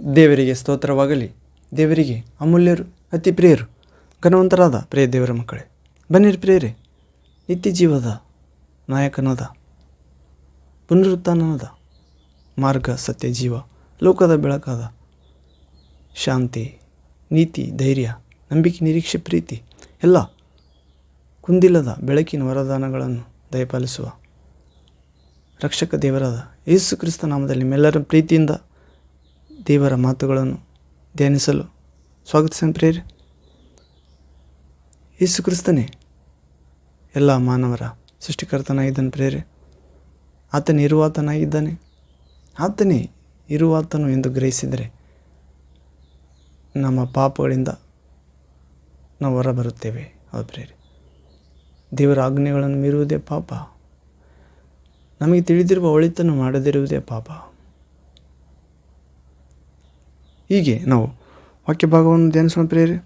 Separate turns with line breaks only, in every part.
ದೇವರಿಗೆ ಸ್ತೋತ್ರವಾಗಲಿ. ದೇವರಿಗೆ ಅಮೂಲ್ಯರು, ಅತಿ ಪ್ರಿಯರು, ಘನವಂತರಾದ ಪ್ರಿಯ ದೇವರ ಮಕ್ಕಳೇ, ಬನ್ನಿರಿ ಪ್ರಿಯರೇ, ನಿತ್ಯ ಜೀವದ ನಾಯಕನಾದ, ಪುನರುತ್ಥಾನದ ಮಾರ್ಗ, ಸತ್ಯ, ಜೀವ, ಲೋಕದ ಬೆಳಕಾದ, ಶಾಂತಿ, ನೀತಿ, ಧೈರ್ಯ, ನಂಬಿಕೆ, ನಿರೀಕ್ಷೆ, ಪ್ರೀತಿ ಎಲ್ಲ ಕುಂದಿಲ್ಲದ ಬೆಳಕಿನ ವರದಾನಗಳನ್ನು ದಯಪಾಲಿಸುವ ರಕ್ಷಕ ದೇವರಾದ ಯೇಸು ಕ್ರಿಸ್ತ ನಾಮದಲ್ಲಿ ನಿಮ್ಮೆಲ್ಲರ ಪ್ರೀತಿಯಿಂದ ದೇವರ ಮಾತುಗಳನ್ನು ಧ್ಯಾನಿಸಲು ಸ್ವಾಗತಿಸೋಣ ಪ್ರಿಯರೇ. ಯೇಸು ಕ್ರಿಸ್ತನೇ ಎಲ್ಲ ಮಾನವರ ಸೃಷ್ಟಿಕರ್ತನಾಗಿದ್ದಾನೆ ಪ್ರಿಯರೇ. ಆತನೇ ಇರುವಾತನಾಗಿದ್ದಾನೆ. ಆತನೇ ಇರುವಾತನು ಎಂದು ಗ್ರಹಿಸಿದರೆ ನಮ್ಮ ಪಾಪಗಳಿಂದ ನಾವು ಹೊರ ಬರುತ್ತೇವೆ. ಹೌದು ಪ್ರಿಯರೇ, ದೇವರ ಆಜ್ಞೆಗಳನ್ನು ಮೀರುವುದೇ ಪಾಪ. ನಮಗೆ ತಿಳಿದಿರುವ ಒಳಿತನ್ನು ಮಾಡದಿರುವುದೇ ಪಾಪ. ಹೀಗೆ ನಾವು ವಾಕ್ಯ ಭಾಗವನ್ನು ಧ್ಯಾನಿಸೋಣ ಪ್ರಿಯರೇ.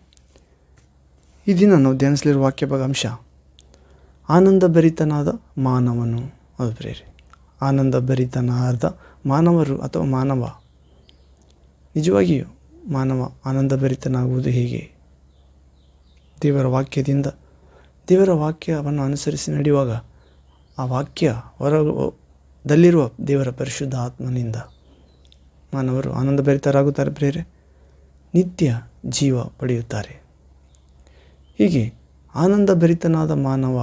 ಈ ದಿನ ನಾವು ಧ್ಯಾನಿಸಲಿರುವ ವಾಕ್ಯ ಭಾಗ ಅಂಶ ಆನಂದಭರಿತನಾದ ಮಾನವನು. ಹೌದು ಪ್ರಿಯರೇ, ಆನಂದಭರಿತನಾದ ಮಾನವರು ಅಥವಾ ಮಾನವ. ನಿಜವಾಗಿಯೂ ಮಾನವ ಆನಂದಭರಿತನಾಗುವುದು ಹೇಗೆ? ದೇವರ ವಾಕ್ಯದಿಂದ. ದೇವರ ವಾಕ್ಯವನ್ನು ಅನುಸರಿಸಿ ನಡೆಯುವಾಗ ಆ ವಾಕ್ಯ ಹೊರದಲ್ಲಿರುವ ದೇವರ ಪರಿಶುದ್ಧ ಆತ್ಮನಿಂದ ಮಾನವರು ಆನಂದಭರಿತರಾಗುತ್ತಾರೆ ಪ್ರಿಯರೇ, ನಿತ್ಯ ಜೀವ ಪಡೆಯುತ್ತಾರೆ. ಹೀಗೆ ಆನಂದಭರಿತನಾದ ಮಾನವ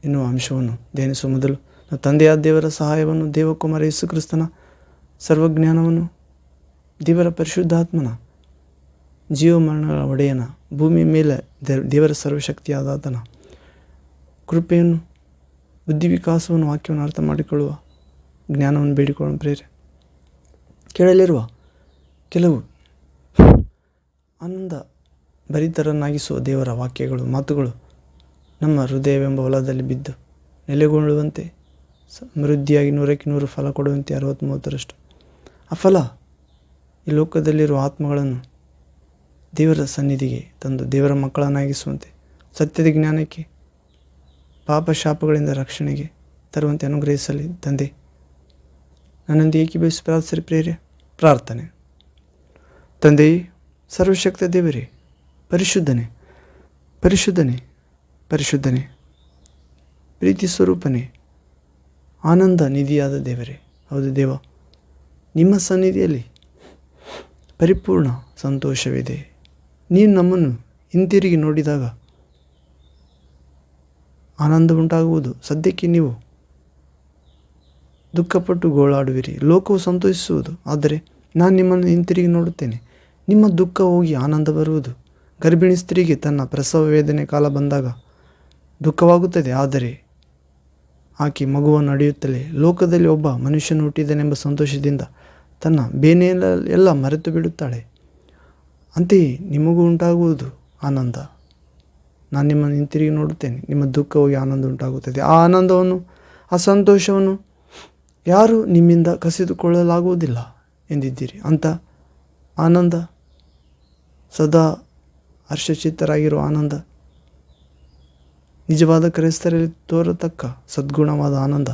ಎನ್ನುವ ಅಂಶವನ್ನು ಧ್ಯಾನಿಸುವ ಮೊದಲು ನಾವು ತಂದೆಯಾದ ದೇವರ ಸಹಾಯವನ್ನು, ದೇವಕುಮಾರ ಯೇಸು ಕ್ರಿಸ್ತನ ಸರ್ವಜ್ಞಾನವನ್ನು, ದೇವರ ಪರಿಶುದ್ಧಾತ್ಮನ ಜೀವಮರಣಗಳ ಒಡೆಯನ, ಭೂಮಿಯ ಮೇಲೆ ದೇವರ ಸರ್ವಶಕ್ತಿಯಾದ ಆತನ ಕೃಪೆಯನ್ನು, ಬುದ್ಧಿ ವಿಕಾಸವನ್ನು, ವಾಕ್ಯವನ್ನು ಅರ್ಥ ಮಾಡಿಕೊಳ್ಳುವ ಜ್ಞಾನವನ್ನು ಬೇಡಿಕೊಳ್ಳೋಣ ಪ್ರಿಯರೇ. ಕೇಳಲಿರುವ ಕೆಲವು ಆನಂದ ಭರಿತರನ್ನಾಗಿಸುವ ದೇವರ ವಾಕ್ಯಗಳು, ಮಾತುಗಳು ನಮ್ಮ ಹೃದಯವೆಂಬ ಹೊಲದಲ್ಲಿ ಬಿದ್ದು ನೆಲೆಗೊಳ್ಳುವಂತೆ, ಸಮೃದ್ಧಿಯಾಗಿ 100ಕ್ಕೆ 100 ಫಲ ಕೊಡುವಂತೆ 60-30ರಷ್ಟು ಆ ಫಲ ಈ ಲೋಕದಲ್ಲಿರುವ ಆತ್ಮಗಳನ್ನು ದೇವರ ಸನ್ನಿಧಿಗೆ ತಂದು ದೇವರ ಮಕ್ಕಳನ್ನಾಗಿಸುವಂತೆ, ಸತ್ಯದ ಜ್ಞಾನಕ್ಕೆ, ಪಾಪ ಶಾಪಗಳಿಂದ ರಕ್ಷಣೆಗೆ ತರುವಂತೆ ಅನುಗ್ರಹಿಸಲಿ ತಂದೆ. ನನ್ನೊಂದಿಗೆ ಏಕೀಭವಿಸಿ ಪ್ರಾರ್ಥಿಸಿರಿ ಪ್ರಿಯರೇ. ಪ್ರಾರ್ಥನೆ. ತಂದೆಯೇ, ಸರ್ವಶಕ್ತ ದೇವರೇ, ಪರಿಶುದ್ಧನೇ, ಪರಿಶುದ್ಧನೇ, ಪರಿಶುದ್ಧನೇ, ಪ್ರೀತಿ ಸ್ವರೂಪನೇ, ಆನಂದ ನಿಧಿಯಾದ ದೇವರೇ. ಹೌದು ದೇವ, ನಿಮ್ಮ ಸನ್ನಿಧಿಯಲ್ಲಿ ಪರಿಪೂರ್ಣ ಸಂತೋಷವಿದೆ. ನೀನು ನಮ್ಮನ್ನು ಹಿಂತಿರುಗಿ ನೋಡಿದಾಗ ಆನಂದ ಉಂಟಾಗುವುದು. ಸದ್ಯಕ್ಕೆ ನೀವು ದುಃಖಪಟ್ಟು ಗೋಳಾಡುವಿರಿ, ಲೋಕವು ಸಂತೋಷಿಸುವುದು. ಆದರೆ ನಾನು ನಿಮ್ಮನ್ನು ಹಿಂತಿರುಗಿ ನೋಡುತ್ತೇನೆ, ನಿಮ್ಮ ದುಃಖ ಹೋಗಿ ಆನಂದ ಬರುವುದು. ಗರ್ಭಿಣಿ ಸ್ತ್ರೀಗೆ ತನ್ನ ಪ್ರಸವ ವೇದನೆ ಕಾಲ ಬಂದಾಗ ದುಃಖವಾಗುತ್ತದೆ, ಆದರೆ ಆಕೆ ಮಗುವನ್ನು ನಡೆಯುತ್ತಲೇ ಲೋಕದಲ್ಲಿ ಒಬ್ಬ ಮನುಷ್ಯನು ಹುಟ್ಟಿದನೆಂಬ ಸಂತೋಷದಿಂದ ತನ್ನ ಬೇನೆಯೆಲ್ಲ ಮರೆತು ಬಿಡುತ್ತಾಳೆ. ಅಂತೆಯೇ ನಿಮಗೂ ಉಂಟಾಗುವುದು ಆನಂದ. ನಾನು ನಿಮ್ಮನ್ನು ಹಿಂತಿರುಗಿ ನೋಡುತ್ತೇನೆ, ನಿಮ್ಮ ದುಃಖ ಹೋಗಿ ಆನಂದ ಉಂಟಾಗುತ್ತದೆ. ಆ ಆನಂದವನ್ನು, ಆ ಸಂತೋಷವನ್ನು ಯಾರೂ ನಿಮ್ಮಿಂದ ಕಸಿದುಕೊಳ್ಳಲಾಗುವುದಿಲ್ಲ ಎಂದಿದ್ದೀರಿ. ಅಂಥ ಆನಂದ, ಸದಾ ಹರ್ಷಚಿತ್ತರಾಗಿರುವ ಆನಂದ, ನಿಜವಾದ ಕ್ರೈಸ್ತರಲ್ಲಿ ತೋರತಕ್ಕ ಸದ್ಗುಣವಾದ ಆನಂದ,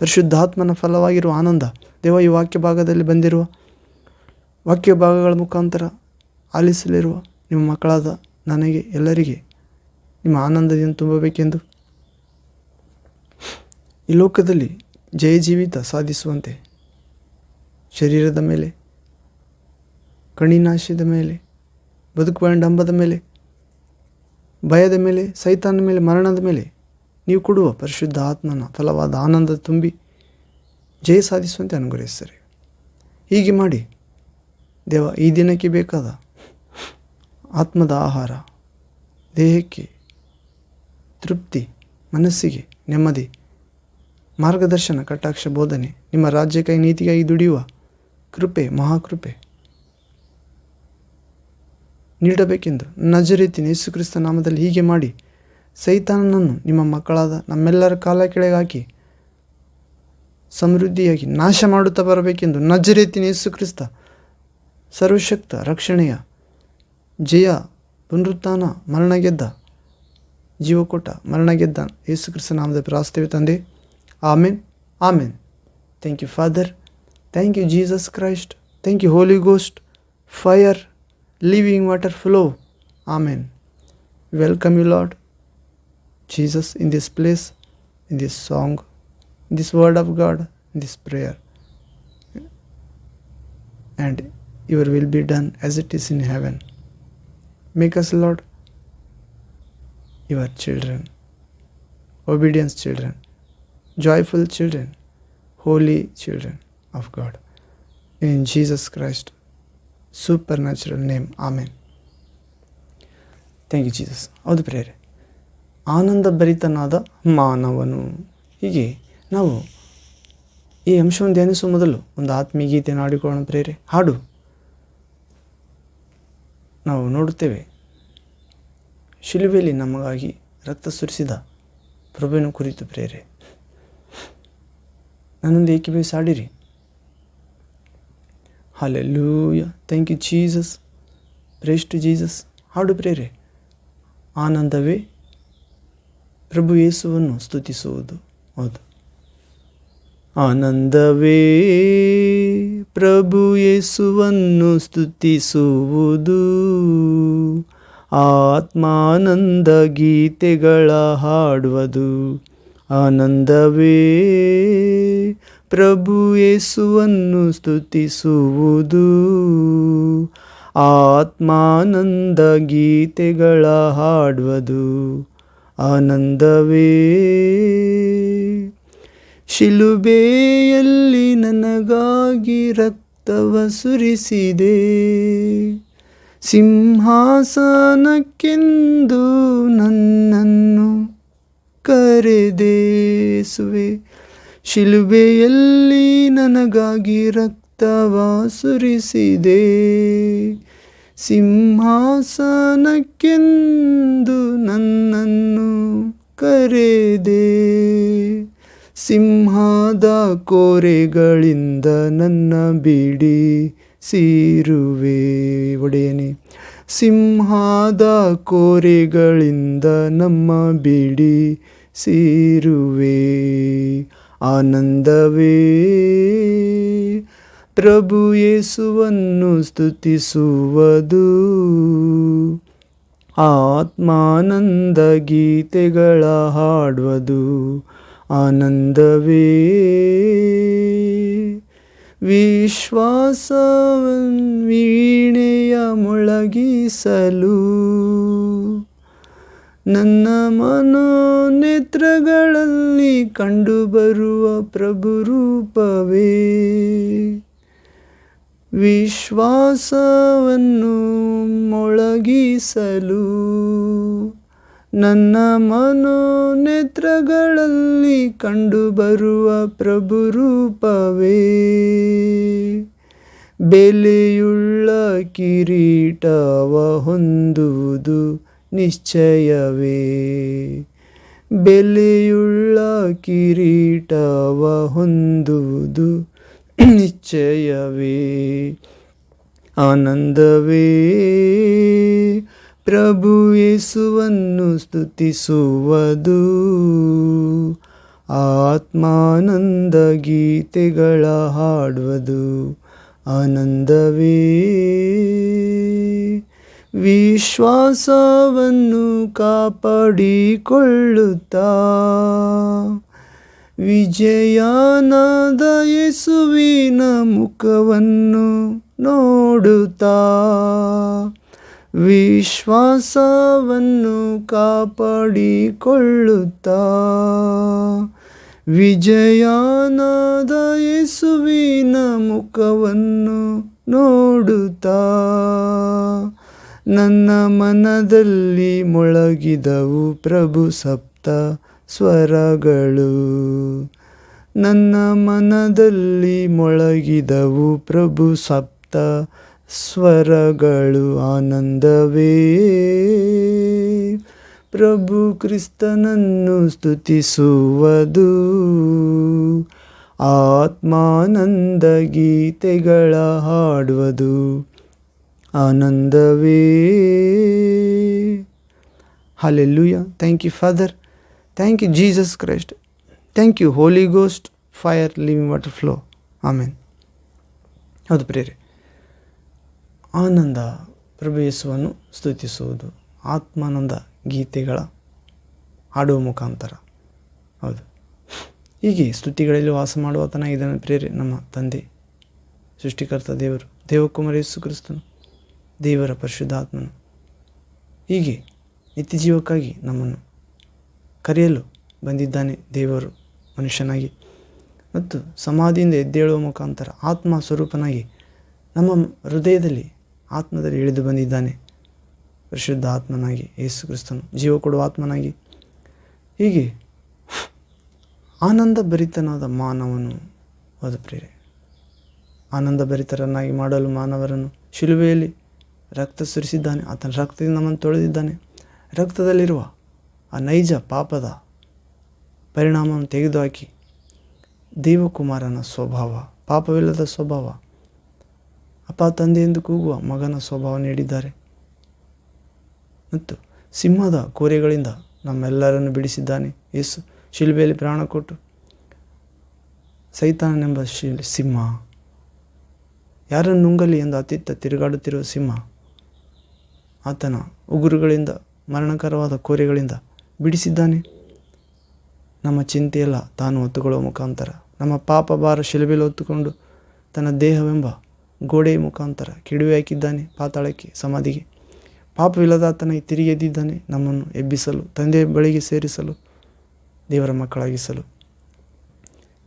ಪರಿಶುದ್ಧಾತ್ಮನ ಫಲವಾಗಿರುವ ಆನಂದ ದೇವ ಈ ವಾಕ್ಯ ಭಾಗದಲ್ಲಿ ಬಂದಿರುವ ವಾಕ್ಯ ಭಾಗಗಳ ಮುಖಾಂತರ ಆಲಿಸಲಿರುವ ನಿಮ್ಮ ಮಕ್ಕಳಾದ ನನಗೆ, ಎಲ್ಲರಿಗೆ ನಿಮ್ಮ ಆನಂದದಿಂದ ತುಂಬಬೇಕೆಂದು, ಈ ಲೋಕದಲ್ಲಿ ಜಯ ಜೀವಿತ ಸಾಧಿಸುವಂತೆ ಶರೀರದ ಮೇಲೆ, ಕಣ್ಣಿನಾಶಯದ ಮೇಲೆ, ಬದುಕುವ ಡಂಬದ ಮೇಲೆ, ಭಯದ ಮೇಲೆ, ಸೈತಾನ ಮೇಲೆ, ಮರಣದ ಮೇಲೆ ನೀವು ಕೊಡುವ ಪರಿಶುದ್ಧ ಆತ್ಮನ ಫಲವಾದ ಆನಂದ ತುಂಬಿ ಜಯ ಸಾಧಿಸುವಂತೆ ಅನುಗ್ರಹಿಸ್ತಾರೆ. ಹೀಗೆ ಮಾಡಿ ದೇವ, ಈ ದಿನಕ್ಕೆ ಬೇಕಾದ ಆತ್ಮದ ಆಹಾರ, ದೇಹಕ್ಕೆ ತೃಪ್ತಿ, ಮನಸ್ಸಿಗೆ ನೆಮ್ಮದಿ, ಮಾರ್ಗದರ್ಶನ, ಕಟಾಕ್ಷ, ಬೋಧನೆ, ನಿಮ್ಮ ರಾಜ್ಯಕ್ಕಾಗಿ ನೀತಿಗಾಗಿ ದುಡಿಯುವ ಕೃಪೆ, ಮಹಾಕೃಪೆ ನೀಡಬೇಕೆಂದು ನಜರೇತಿನ ಯೇಸು ಕ್ರಿಸ್ತ ನಾಮದಲ್ಲಿ ಹೀಗೆ ಮಾಡಿ ಸೈತಾನನನ್ನು ನಿಮ್ಮ ಮಕ್ಕಳಾದ ನಮ್ಮೆಲ್ಲರ ಕಾಲ ಕೆಳಗೆ ಹಾಕಿ ಸಮೃದ್ಧಿಯಾಗಿ ನಾಶ ಮಾಡುತ್ತಾ ಬರಬೇಕೆಂದು ನಜರೇತಿನ ಯೇಸು ಕ್ರಿಸ್ತ ಸರ್ವಶಕ್ತ ರಕ್ಷಣೆಯ ಜಯ, ಪುನರುತ್ಥಾನ, ಮರಣ ಗೆದ್ದ, ಜೀವ ಕೊಟ್ಟ, ಮರಣ ಗೆದ್ದ ಯೇಸು ಕ್ರಿಸ್ತ ನಾಮದ ಪ್ರಾರ್ಥನೆ ತಂದೆ. Amen, amen. Thank you father, thank you Jesus Christ, thank you Holi ghost fire, living water flow. Amen. Welcome you Lord Jesus in this place, in this song, in this word of God, in this prayer. And your will be done as it is in heaven. Make us, Lord, your children, obedience children, joyful children, holy children of God. In Jesus Christ, supernatural name. Amen. Thank you, Jesus. ಹೌದು ಪ್ರೇರೆ, ಆನಂದ ಭರಿತನಾದ ಮಾನವನು. ಹೀಗೆ ನಾವು ಈ ಅಂಶವನ್ನು ಧ್ಯಾನಿಸುವ ಮೊದಲು ಒಂದು ಆತ್ಮೀಯ ಗೀತೆಯನ್ನು ಹಾಡಿಕೊಳ್ಳೋಣ ಪ್ರೇರೆ. ಹಾಡು ನಾವು ನೋಡುತ್ತೇವೆ, ಶಿಲುಬೆಯಲ್ಲಿ ನಮಗಾಗಿ ರಕ್ತ ಸುರಿಸಿದ ಪ್ರಭುವಿನ ಕುರಿತು ಪ್ರೇರೆ. ನನ್ನೊಂದು ಏಕೀಭವಿಸಿ ಹಾಡಿರಿ. Hallelujah, thank you Jesus, praise to Jesus. ಹಾಡು ಪ್ರೇರೆ. ಆನಂದವೇ ಪ್ರಭು ಯೇಸುವನ್ನು ಸ್ತುತಿಸುವುದು. ಹೌದು, ಆನಂದವೇ ಪ್ರಭು ಯೇಸುವನ್ನು ಸ್ತುತಿಸುವುದು, ಆತ್ಮಾನಂದ ಗೀತೆಗಳ ಹಾಡುವುದು. ಆನಂದವೇ ಪ್ರಭು ಯೇಸುವನ್ನು ಸ್ತುತಿಸುವುದು, ಆತ್ಮಾನಂದ ಗೀತೆಗಳ ಹಾಡುವುದು. ಆನಂದವೇ ಶಿಲುಬೆಯಲ್ಲಿ ನನಗಾಗಿ ರಕ್ತವ ಸುರಿಸಿದೆ, ಸಿಂಹಾಸನಕ್ಕೆಂದು ನನ್ನನ್ನು ಕರೆದೇಸುವೆ. ಶಿಲುಬೆಯಲ್ಲಿ ನನಗಾಗಿ ರಕ್ತವ ಸುರಿಸಿದೆ, ಸಿಂಹಾಸನಕ್ಕೆಂದು ನನ್ನನ್ನು ಕರೆದೆ. ಸಿಂಹದ ಕೋರೆಗಳಿಂದ ನನ್ನ ಬಿಡಿಸಿರುವೆ ಒಡೆಯನೇ, ಸಿಂಹದ ಕೋರೆಗಳಿಂದ ನಮ್ಮ ಬಿಡಿಸಿರುವೆ. ಆನಂದವೇ ಪ್ರಭು ಯೇಸುವನ್ನು ಸ್ತುತಿಸುವುದು, ಆತ್ಮಾನಂದ ಗೀತೆಗಳ ಹಾಡುವುದು. ಆನಂದವೇ ವೀಣೆಯ ಮೊಳಗಿಸಲು ನನ್ನ ಮನೋನೇತ್ರಗಳಲ್ಲಿ ಕಂಡುಬರುವ ಪ್ರಭು ರೂಪವೇ. ವಿಶ್ವಾಸವನ್ನು ಮೊಳಗಿಸಲು ನನ್ನ ಮನೋನೇತ್ರಗಳಲ್ಲಿ ಕಂಡುಬರುವ ಪ್ರಭು ರೂಪವೇ. ಬೆಲೆಯುಳ್ಳ ಕಿರೀಟವ ಹೊಂದುವುದು ನಿಶ್ಚಯವೇ, ಬೆಲೆಯುಳ್ಳ ಕಿರೀಟವ ಹೊಂದುವುದು ನಿಶ್ಚಯವೇ. ಆನಂದವೇ ಪ್ರಭು ಯೇಸುವನ್ನು ಸ್ತುತಿಸುವುದು, ಆತ್ಮಾನಂದ ಗೀತೆಗಳ ಹಾಡುವುದು. ಆನಂದವೇ ವಿಶ್ವಾಸವನ್ನು ಕಾಪಾಡಿಕೊಳ್ಳುತ್ತಾ, ವಿಜಯನಾದ ಯೇಸುವಿನ ಮುಖವನ್ನು ನೋಡುತ್ತಾ, ವಿಶ್ವಾಸವನ್ನು ಕಾಪಾಡಿಕೊಳ್ಳುತ್ತಾ, ವಿಜಯನಾದ ಯೇಸುವಿನ ಮುಖವನ್ನು ನೋಡುತ್ತಾ. ನನ್ನ ಮನದಲ್ಲಿ ಮೊಳಗಿದವು ಪ್ರಭು ಸಪ್ತ ಸ್ವರಗಳು, ನನ್ನ ಮನದಲ್ಲಿ ಮೊಳಗಿದವು ಪ್ರಭು ಸಪ್ತ ಸ್ವರಗಳು. ಆನಂದವೇ ಪ್ರಭು ಕ್ರಿಸ್ತನನ್ನು ಸ್ತುತಿಸುವುದು, ಆತ್ಮಾನಂದ ಗೀತೆಗಳ ಹಾಡುವುದು. ಆನಂದವೇ. Hallelujah. Thank you, Father. Thank you, Jesus Christ. Thank you, Holy Ghost, fire, living water flow. Amen. ಹೌದು ಪ್ರೇರೆ, ಆನಂದ ಪ್ರಭು ಯೇಸುವನ್ನು ಸ್ತುತಿಸುವುದು, ಆತ್ಮಾನಂದ ಗೀತೆಗಳ ಹಾಡುವ ಮುಖಾಂತರ. ಹೌದು, ಹೀಗೆ ಸ್ತುತಿಗಳಲ್ಲಿ ವಾಸ ಮಾಡುವಾತನಾಗಿದ್ದಾನೆ ಪ್ರೇರೆ ನಮ್ಮ ತಂದೆ, ಸೃಷ್ಟಿಕರ್ತ ದೇವರು, ದೇವಕುಮಾರ ಯೇಸು ಕ್ರಿಸ್ತನು, ದೇವರ ಪರಿಶುದ್ಧಾತ್ಮನು. ಹೀಗೆ ನಿತ್ಯ ಜೀವಕ್ಕಾಗಿ ನಮ್ಮನ್ನು ಕರೆಯಲು ಬಂದಿದ್ದಾನೆ ದೇವರು ಮನುಷ್ಯನಾಗಿ, ಮತ್ತು ಸಮಾಧಿಯಿಂದ ಎದ್ದೇಳುವ ಮುಖಾಂತರ ಆತ್ಮ ಸ್ವರೂಪನಾಗಿ ನಮ್ಮ ಹೃದಯದಲ್ಲಿ ಆತ್ಮದಲ್ಲಿ ಇಳಿದು ಬಂದಿದ್ದಾನೆ. ಪರಿಶುದ್ಧ ಆತ್ಮನಾಗಿ ಯೇಸು ಕ್ರಿಸ್ತನು ಜೀವ ಕೊಡುವ ಆತ್ಮನಾಗಿ. ಹೀಗೆ ಆನಂದ ಭರಿತನಾದ ಮಾನವನು, ಹೌದು ಪ್ರೇರೆ, ಆನಂದ ಭರಿತರನ್ನಾಗಿ ಮಾಡಲು ಮಾನವರನ್ನು ಶಿಲುಬೆಯಲ್ಲಿ ರಕ್ತ ಸುರಿಸಿದ್ದಾನೆ. ಆತನ ರಕ್ತದಿಂದ ನಮ್ಮನ್ನು ತೊಳೆದಿದ್ದಾನೆ. ರಕ್ತದಲ್ಲಿರುವ ಆ ನೈಜ ಪಾಪದ ಪರಿಣಾಮವನ್ನು ತೆಗೆದುಹಾಕಿ ದೇವಕುಮಾರನ ಸ್ವಭಾವ, ಪಾಪವಿಲ್ಲದ ಸ್ವಭಾವ, ಅಪ್ಪ ತಂದೆ ಎಂದು ಕೂಗುವ ಮಗನ ಸ್ವಭಾವ ನೀಡಿದ್ದಾರೆ. ಮತ್ತು ಸಿಂಹದ ಕೋರೆಗಳಿಂದ ನಮ್ಮೆಲ್ಲರನ್ನು ಬಿಡಿಸಿದ್ದಾನೆ ಯೇಸು. ಶಿಲುಬೆಯಲ್ಲಿ ಪ್ರಾಣ ಕೊಟ್ಟು ಸೈತಾನನೆಂಬ ಸಿಂಹ, ಯಾರನ್ನು ನುಂಗಲಿ ಎಂದು ಅತ್ತಿತ್ತ ತಿರುಗಾಡುತ್ತಿರುವ ಸಿಂಹ, ಆತನ ಉಗುರುಗಳಿಂದ, ಮರಣಕರವಾದ ಕೋರೆಗಳಿಂದ ಬಿಡಿಸಿದ್ದಾನೆ. ನಮ್ಮ ಚಿಂತೆಯೆಲ್ಲ ತಾನು ಹೊತ್ತುಕೊಳ್ಳುವ ಮುಖಾಂತರ, ನಮ್ಮ ಪಾಪ ಭಾರ ಶಿಲುಬೆಯಲ್ಲಿ ಹೊತ್ತುಕೊಂಡು ತನ್ನ ದೇಹವೆಂಬ ಗೋಡೆಯ ಮುಖಾಂತರ ಕಿಡುವೆ ಹಾಕಿದ್ದಾನೆ ಪಾತಾಳಕ್ಕೆ, ಸಮಾಧಿಗೆ. ಪಾಪವಿಲ್ಲದ ಆತನಾಗಿ ತಿರುಗಿ ಎದ್ದಿದ್ದಾನೆ ನಮ್ಮನ್ನು ಎಬ್ಬಿಸಲು, ತಂದೆಯ ಬಳಿಗೆ ಸೇರಿಸಲು, ದೇವರ ಮಕ್ಕಳಾಗಿಸಲು.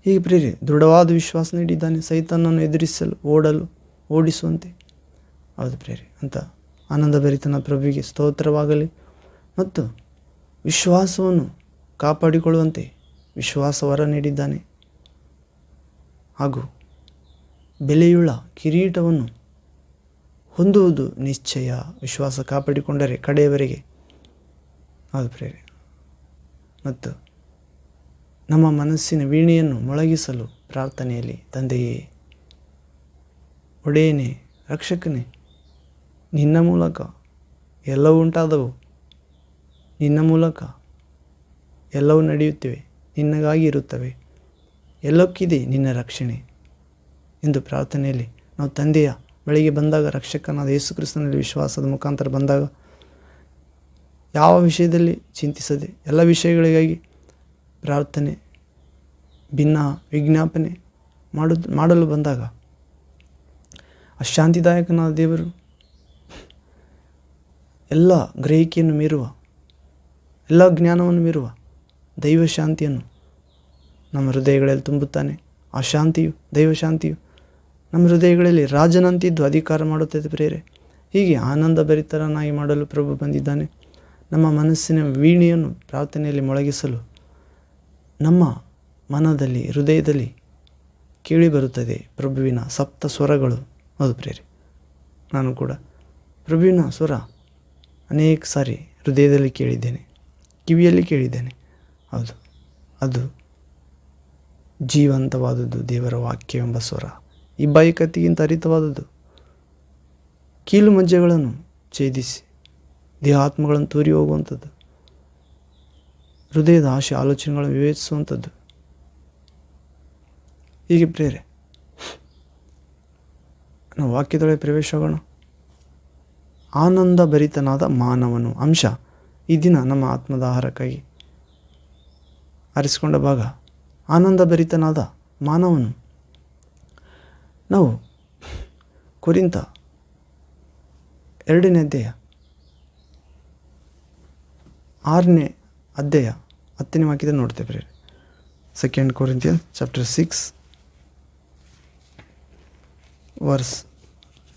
ಹೀಗೆ ಪ್ರೇರೆ ದೃಢವಾದ ವಿಶ್ವಾಸ ನೀಡಿದ್ದಾನೆ ಸೈತಾನನ್ನು ಎದುರಿಸಲು, ಓಡಿಸುವಂತೆ. ಹೌದು ಪ್ರೇರೆ, ಅಂತ ಆನಂದಭರಿತನ ಪ್ರಭುವಿಗೆ ಸ್ತೋತ್ರವಾಗಲಿ. ಮತ್ತು ವಿಶ್ವಾಸವನ್ನು ಕಾಪಾಡಿಕೊಳ್ಳುವಂತೆ ವಿಶ್ವಾಸ ವರ ನೀಡಿದ್ದಾನೆ. ಹಾಗೂ ಬೆಲೆಯುಳ್ಳ ಕಿರೀಟವನ್ನು ಹೊಂದುವುದು ನಿಶ್ಚಯ, ವಿಶ್ವಾಸ ಕಾಪಾಡಿಕೊಂಡರೆ ಕಡೆಯವರೆಗೆ. ಹೌದು ಪ್ರೇರೆ, ಮತ್ತು ನಮ್ಮ ಮನಸ್ಸಿನ ವೀಣೆಯನ್ನು ಮೊಳಗಿಸಲು ಪ್ರಾರ್ಥನೆಯಲ್ಲಿ, ತಂದೆಯೇ, ಒಡೆಯನೇ, ರಕ್ಷಕನೇ, ನಿನ್ನ ಮೂಲಕ ಎಲ್ಲವೂ ಉಂಟಾದವು, ನಿನ್ನ ಮೂಲಕ ಎಲ್ಲವೂ ನಡೆಯುತ್ತಿವೆ, ನಿನ್ನಗಾಗಿ ಇರುತ್ತವೆ, ಎಲ್ಲಕ್ಕಿದೆ ನಿನ್ನ ರಕ್ಷಣೆ ಎಂದು ಪ್ರಾರ್ಥನೆಯಲ್ಲಿ ನಾವು ತಂದೆಯ ಬಳಿಗೆ ಬಂದಾಗ, ರಕ್ಷಕನಾದ ಯೇಸು ಕ್ರಿಸ್ತನಲ್ಲಿ ವಿಶ್ವಾಸದ ಮುಖಾಂತರ ಬಂದಾಗ, ಯಾವ ವಿಷಯದಲ್ಲಿ ಚಿಂತಿಸದೆ ಎಲ್ಲ ವಿಷಯಗಳಿಗಾಗಿ ಪ್ರಾರ್ಥನೆ, ಭಿನ್ನ ವಿಜ್ಞಾಪನೆ ಮಾಡಲು ಬಂದಾಗ, ಆ ಶಾಂತಿದಾಯಕನಾದ ದೇವರು ಎಲ್ಲ ಗ್ರಹಿಕೆಯನ್ನು ಮೀರುವ, ಎಲ್ಲ ಜ್ಞಾನವನ್ನು ಮೀರುವ ದೈವ ಶಾಂತಿಯನ್ನು ನಮ್ಮ ಹೃದಯಗಳಲ್ಲಿ ತುಂಬುತ್ತಾನೆ. ಆ ಶಾಂತಿಯು, ದೈವ ಶಾಂತಿಯು ನಮ್ಮ ಹೃದಯಗಳಲ್ಲಿ ರಾಜನಂತಿದ್ದು ಅಧಿಕಾರ ಮಾಡುತ್ತದೆ ಪ್ರೇರೆ. ಹೀಗೆ ಆನಂದ ಭರಿತರನ್ನಾಗಿ ಮಾಡಲು ಪ್ರಭು ಬಂದಿದ್ದಾನೆ. ನಮ್ಮ ಮನಸ್ಸಿನ ವೀಣೆಯನ್ನು ಪ್ರಾರ್ಥನೆಯಲ್ಲಿ ಮೊಳಗಿಸಲು ನಮ್ಮ ಮನದಲ್ಲಿ, ಹೃದಯದಲ್ಲಿ ಕೇಳಿ ಬರುತ್ತದೆ ಪ್ರಭುವಿನ ಸಪ್ತ ಸ್ವರಗಳು. ಹೌದು ಪ್ರೇರೆ, ನಾನು ಕೂಡ ಪ್ರಭುವಿನ ಸ್ವರ ಅನೇಕ ಸಾರಿ ಹೃದಯದಲ್ಲಿ ಕೇಳಿದ್ದೇನೆ, ಕಿವಿಯಲ್ಲಿ ಕೇಳಿದ್ದೇನೆ. ಹೌದು, ಅದು ಜೀವಂತವಾದದ್ದು, ದೇವರ ವಾಕ್ಯವೆಂಬ ಸ್ವರ. ಇಬ್ಬಾಯಿ ಕತ್ತಿಗಿಂತ ಹರಿತವಾದದ್ದು, ಕೀಲು ಮಜ್ಜೆಗಳನ್ನು ಛೇದಿಸಿ ದೇಹಾತ್ಮಗಳನ್ನು ತೂರಿ ಹೋಗುವಂಥದ್ದು, ಹೃದಯದ ಆಶೆ ಆಲೋಚನೆಗಳನ್ನು ವಿವೇಚಿಸುವಂಥದ್ದು. ಹೀಗೆ ಪ್ರೇರೆ, ನಾವು ವಾಕ್ಯದೊಳಗೆ ಪ್ರವೇಶಗೋಣ. ಆನಂದ ಭರಿತನಾದ ಮಾನವನು ಅಂಶ ಈ ದಿನ ನಮ್ಮ ಆತ್ಮದ ಆಹಾರಕ್ಕಾಗಿ ಆರಿಸಿಕೊಂಡ ಭಾಗ. ಆನಂದ ಭರಿತನಾದ ಮಾನವನು, ನಾವು ಕೊರಿಂಥ 2ನೇ ಅಧ್ಯಾಯ 6ನೇ ಅಧ್ಯಾಯ 10ನೇ ವಾಕ್ಯದಲ್ಲಿ ನೋಡ್ತೇವೆ. 2 Corinthians chapter 6 verse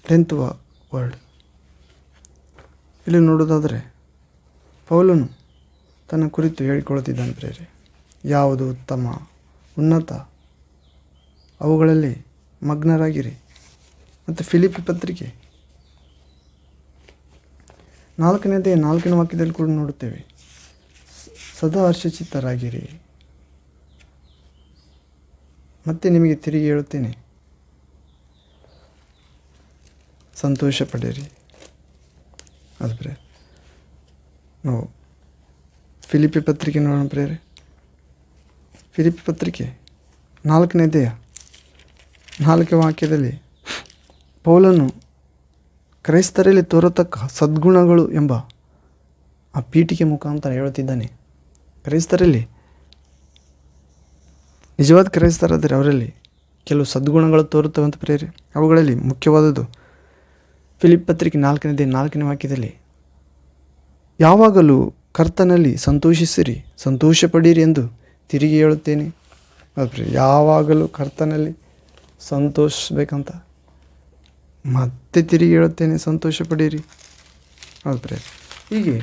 10th word. ಇಲ್ಲಿ ನೋಡೋದಾದರೆ ಪೌಲನು ತನ್ನ ಕುರಿತು ಹೇಳಿಕೊಳ್ಳುತ್ತಿದ್ದಾನೆ ಪ್ರೇರೆ. ಯಾವುದು ಉತ್ತಮ, ಉನ್ನತ, ಅವುಗಳಲ್ಲಿ ಮಗ್ನರಾಗಿರಿ. ಮತ್ತು ಫಿಲಿಪ್ಪಿ ಪತ್ರಿಕೆ 4ನೇ ಅಧ್ಯಾಯ 4ನೇ ವಾಕ್ಯದಲ್ಲಿ ಕೂಡ ನೋಡುತ್ತೇವೆ, ಸದಾ ಹರ್ಷಚಿತ್ತರಾಗಿರಿ. ಮತ್ತೆ ನಿಮಗೆ ತಿರುಗಿ ಹೇಳುತ್ತೇನೆ, ಸಂತೋಷ ಪಡಿರಿ. ಅದು ಪ್ರೇರೆ, ನಾವು ಫಿಲಿಪ್ಪಿ ಪತ್ರಿಕೆ ನೋಡೋಣ ಪ್ರೇರೆ. ಫಿಲಿಪ್ಪಿ ಪತ್ರಿಕೆ 4ನೇ ಅಧ್ಯಾಯ 4ನೇ ವಾಕ್ಯದಲ್ಲಿ ಪೌಲನು ಕ್ರೈಸ್ತರಲ್ಲಿ ತೋರತಕ್ಕ ಸದ್ಗುಣಗಳು ಎಂಬ ಆ ಪೀಠಿಕೆ ಮುಖಾಂತರ ಹೇಳುತ್ತಿದ್ದಾನೆ. ಕ್ರೈಸ್ತರಲ್ಲಿ ನಿಜವಾದ ಕ್ರೈಸ್ತರಾದರೆ ಅವರಲ್ಲಿ ಕೆಲವು ಸದ್ಗುಣಗಳು ತೋರುತ್ತವಂತ ಪ್ರೇರೆ. ಅವುಗಳಲ್ಲಿ ಮುಖ್ಯವಾದದ್ದು ಫಿಲಿಪ್ ಪತ್ರಿಕೆ 4ನೇ ವಾಕ್ಯದಲ್ಲಿ, ಯಾವಾಗಲೂ ಕರ್ತನಲ್ಲಿ ಸಂತೋಷಿಸಿರಿ, ಸಂತೋಷಪಡಿರಿ ಎಂದು ತಿರುಗಿ ಹೇಳುತ್ತೇನೆ. ಯಾವಾಗಲೂ ಕರ್ತನಲ್ಲಿ ಸಂತೋಷಿಸ್ಬೇಕಂತ ಮತ್ತೆ ತಿರುಗಿ ಹೇಳುತ್ತೇನೆ, ಸಂತೋಷಪಡಿರಿ. ಹೌದು ಪ್ರೇರೆ. ಹೀಗೆ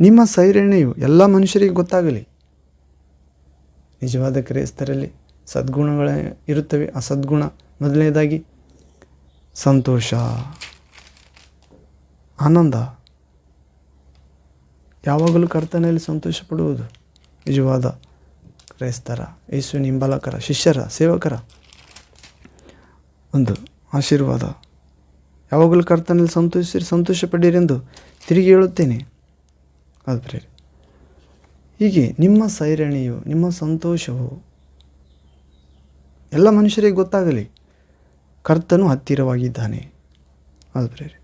ನಿಮ್ಮ ಸೈರಣೆಯು ಎಲ್ಲ ಮನುಷ್ಯರಿಗೆ ಗೊತ್ತಾಗಲಿ. ನಿಜವಾದ ಕ್ರೈಸ್ತರಲ್ಲಿ ಸದ್ಗುಣಗಳ ಇರುತ್ತವೆ. ಆ ಸದ್ಗುಣ ಮೊದಲನೇದಾಗಿ ಸಂತೋಷ, ಆನಂದ, ಯಾವಾಗಲೂ ಕರ್ತನಲ್ಲಿ ಸಂತೋಷ ಪಡುವುದು ನಿಜವಾದ ಕ್ರೈಸ್ತರ, ಯೇಸುವಿನ ಹಿಂಬಾಲಕರ, ಶಿಷ್ಯರ, ಸೇವಕರ ಒಂದು ಆಶೀರ್ವಾದ. ಯಾವಾಗಲೂ ಕರ್ತನಲ್ಲಿ ಸಂತೋಷಿಸಿ, ಸಂತೋಷ ಪಡಿರಿ ಎಂದು ತಿರುಗಿ ಹೇಳುತ್ತೇನೆ. ಅದು ಪ್ರೇರೆ. ಹೀಗೆ ನಿಮ್ಮ ಸೈರಣೆಯು, ನಿಮ್ಮ ಸಂತೋಷವು ಎಲ್ಲ ಮನುಷ್ಯರಿಗೆ ಗೊತ್ತಾಗಲಿ. ಕರ್ತನು ಹತ್ತಿರವಾಗಿದ್ದಾನೆ. ಅದು ಪ್ರೇರೆ.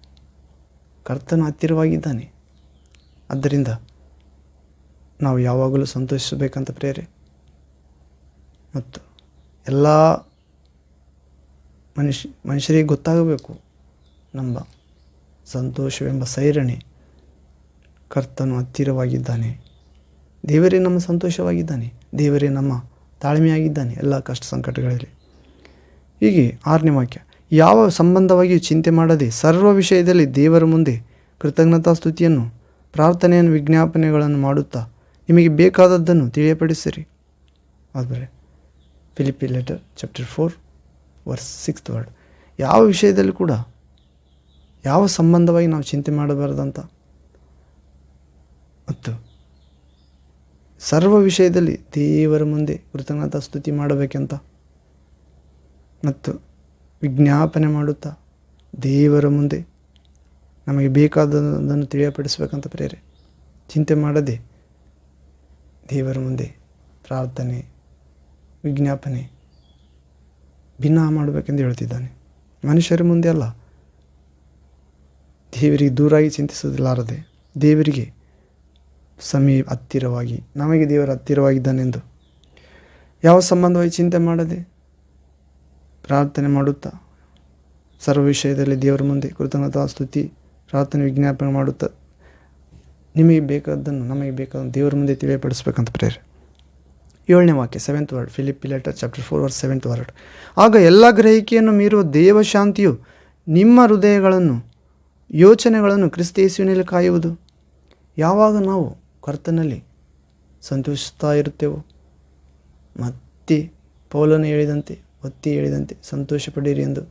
ಕರ್ತನು ಹತ್ತಿರವಾಗಿದ್ದಾನೆ. ಆದ್ದರಿಂದ ನಾವು ಯಾವಾಗಲೂ ಸಂತೋಷಿಸಬೇಕಂತ ಪ್ರೇರೆ. ಮತ್ತು ಎಲ್ಲ ಮನುಷ್ಯರಿಗೆ ಗೊತ್ತಾಗಬೇಕು ನಮ್ಮ ಸಂತೋಷವೆಂಬ ಸೈರಣೆ. ಕರ್ತನು ಹತ್ತಿರವಾಗಿದ್ದಾನೆ. ದೇವರೇ ನಮ್ಮ ಸಂತೋಷವಾಗಿದ್ದಾನೆ. ದೇವರೇ ನಮ್ಮ ತಾಳ್ಮೆಯಾಗಿದ್ದಾನೆ ಎಲ್ಲ ಕಷ್ಟ ಸಂಕಟಗಳಲ್ಲಿ. ಹೀಗೆ 6ನೇ ವಾಕ್ಯ, ಯಾವ ಸಂಬಂಧವಾಗಿಯೂ ಚಿಂತೆ ಮಾಡದೆ ಸರ್ವ ವಿಷಯದಲ್ಲಿ ದೇವರ ಮುಂದೆ ಕೃತಜ್ಞತಾ ಸ್ತುತಿಯನ್ನು, ಪ್ರಾರ್ಥನೆಯನ್ನು, ವಿಜ್ಞಾಪನೆಗಳನ್ನು ಮಾಡುತ್ತಾ ನಿಮಗೆ ಬೇಕಾದದ್ದನ್ನು ತಿಳಿಯಪಡಿಸಿರಿ. ಆದರೆ ಫಿಲಿಪ್ಪಿ ಲೆಟರ್ ಚಾಪ್ಟರ್ 4 ವರ್ಸ್ 6 ಯಾವ ವಿಷಯದಲ್ಲಿ ಕೂಡ ಯಾವ ಸಂಬಂಧವಾಗಿ ನಾವು ಚಿಂತೆ ಮಾಡಬಾರ್ದಂತ ಮತ್ತು ಸರ್ವ ವಿಷಯದಲ್ಲಿ ದೇವರ ಮುಂದೆ ಕೃತಜ್ಞತಾ ಸ್ತುತಿ ಮಾಡಬೇಕಂತ ಮತ್ತು ವಿಜ್ಞಾಪನೆ ಮಾಡುತ್ತಾ ದೇವರ ಮುಂದೆ ನಮಗೆ ಬೇಕಾದದನ್ನು ತಿಳಿಯಪಡಿಸಬೇಕಂತ ಪ್ರೇರೆ. ಚಿಂತೆ ಮಾಡದೆ ದೇವರ ಮುಂದೆ ಪ್ರಾರ್ಥನೆ, ವಿಜ್ಞಾಪನೆ, ಭಿನ್ನ ಮಾಡಬೇಕೆಂದು ಹೇಳ್ತಿದ್ದಾನೆ. ಮನುಷ್ಯರ ಮುಂದೆ ಅಲ್ಲ, ದೇವರಿಗೆ ದೂರಾಗಿ ಚಿಂತಿಸಲಾರದೆ ದೇವರಿಗೆ ಹತ್ತಿರವಾಗಿ, ನಮಗೆ ದೇವರ ಹತ್ತಿರವಾಗಿದ್ದಾನೆಂದು ಯಾವ ಸಂಬಂಧವಾಗಿ ಚಿಂತೆ ಮಾಡದೆ ಪ್ರಾರ್ಥನೆ ಮಾಡುತ್ತಾ ಸರ್ವ ವಿಷಯದಲ್ಲಿ ದೇವರ ಮುಂದೆ ಕೃತಜ್ಞತಾ ಸ್ತುತಿ, ಪ್ರಾರ್ಥನೆ, ವಿಜ್ಞಾಪನೆ ಮಾಡುತ್ತಾ ನಿಮಗೆ ಬೇಕಾದನ್ನು, ನಮಗೆ ಬೇಕಾದನ್ನು ದೇವರ ಮುಂದೆ ತಿಳಿಯಪಡಿಸ್ಬೇಕಂತ ಪ್ರೇರೆ. 7ನೇ ವಾಕ್ಯ 7th word, Philippi letter chapter 4 verse 7th word. ಆಗ ಎಲ್ಲ ಗ್ರಹಿಕೆಯನ್ನು ಮೀರುವ ದೇವಶಾಂತಿಯು ನಿಮ್ಮ ಹೃದಯಗಳನ್ನು, ಯೋಚನೆಗಳನ್ನು ಕ್ರಿಸ್ತ ಯೇಸುವಿನಲ್ಲಿ ಕಾಯುವುದು. ಯಾವಾಗ ನಾವು ಕರ್ತನಲ್ಲಿ ಸಂತೋಷಿಸ್ತಾ ಇರುತ್ತೇವೋ, ಮತ್ತೆ ಪೌಲನು ಹೇಳಿದಂತೆ, ಒತ್ತಿ ಹೇಳಿದಂತೆ ಸಂತೋಷಪಡಿರಿ ಎಂದು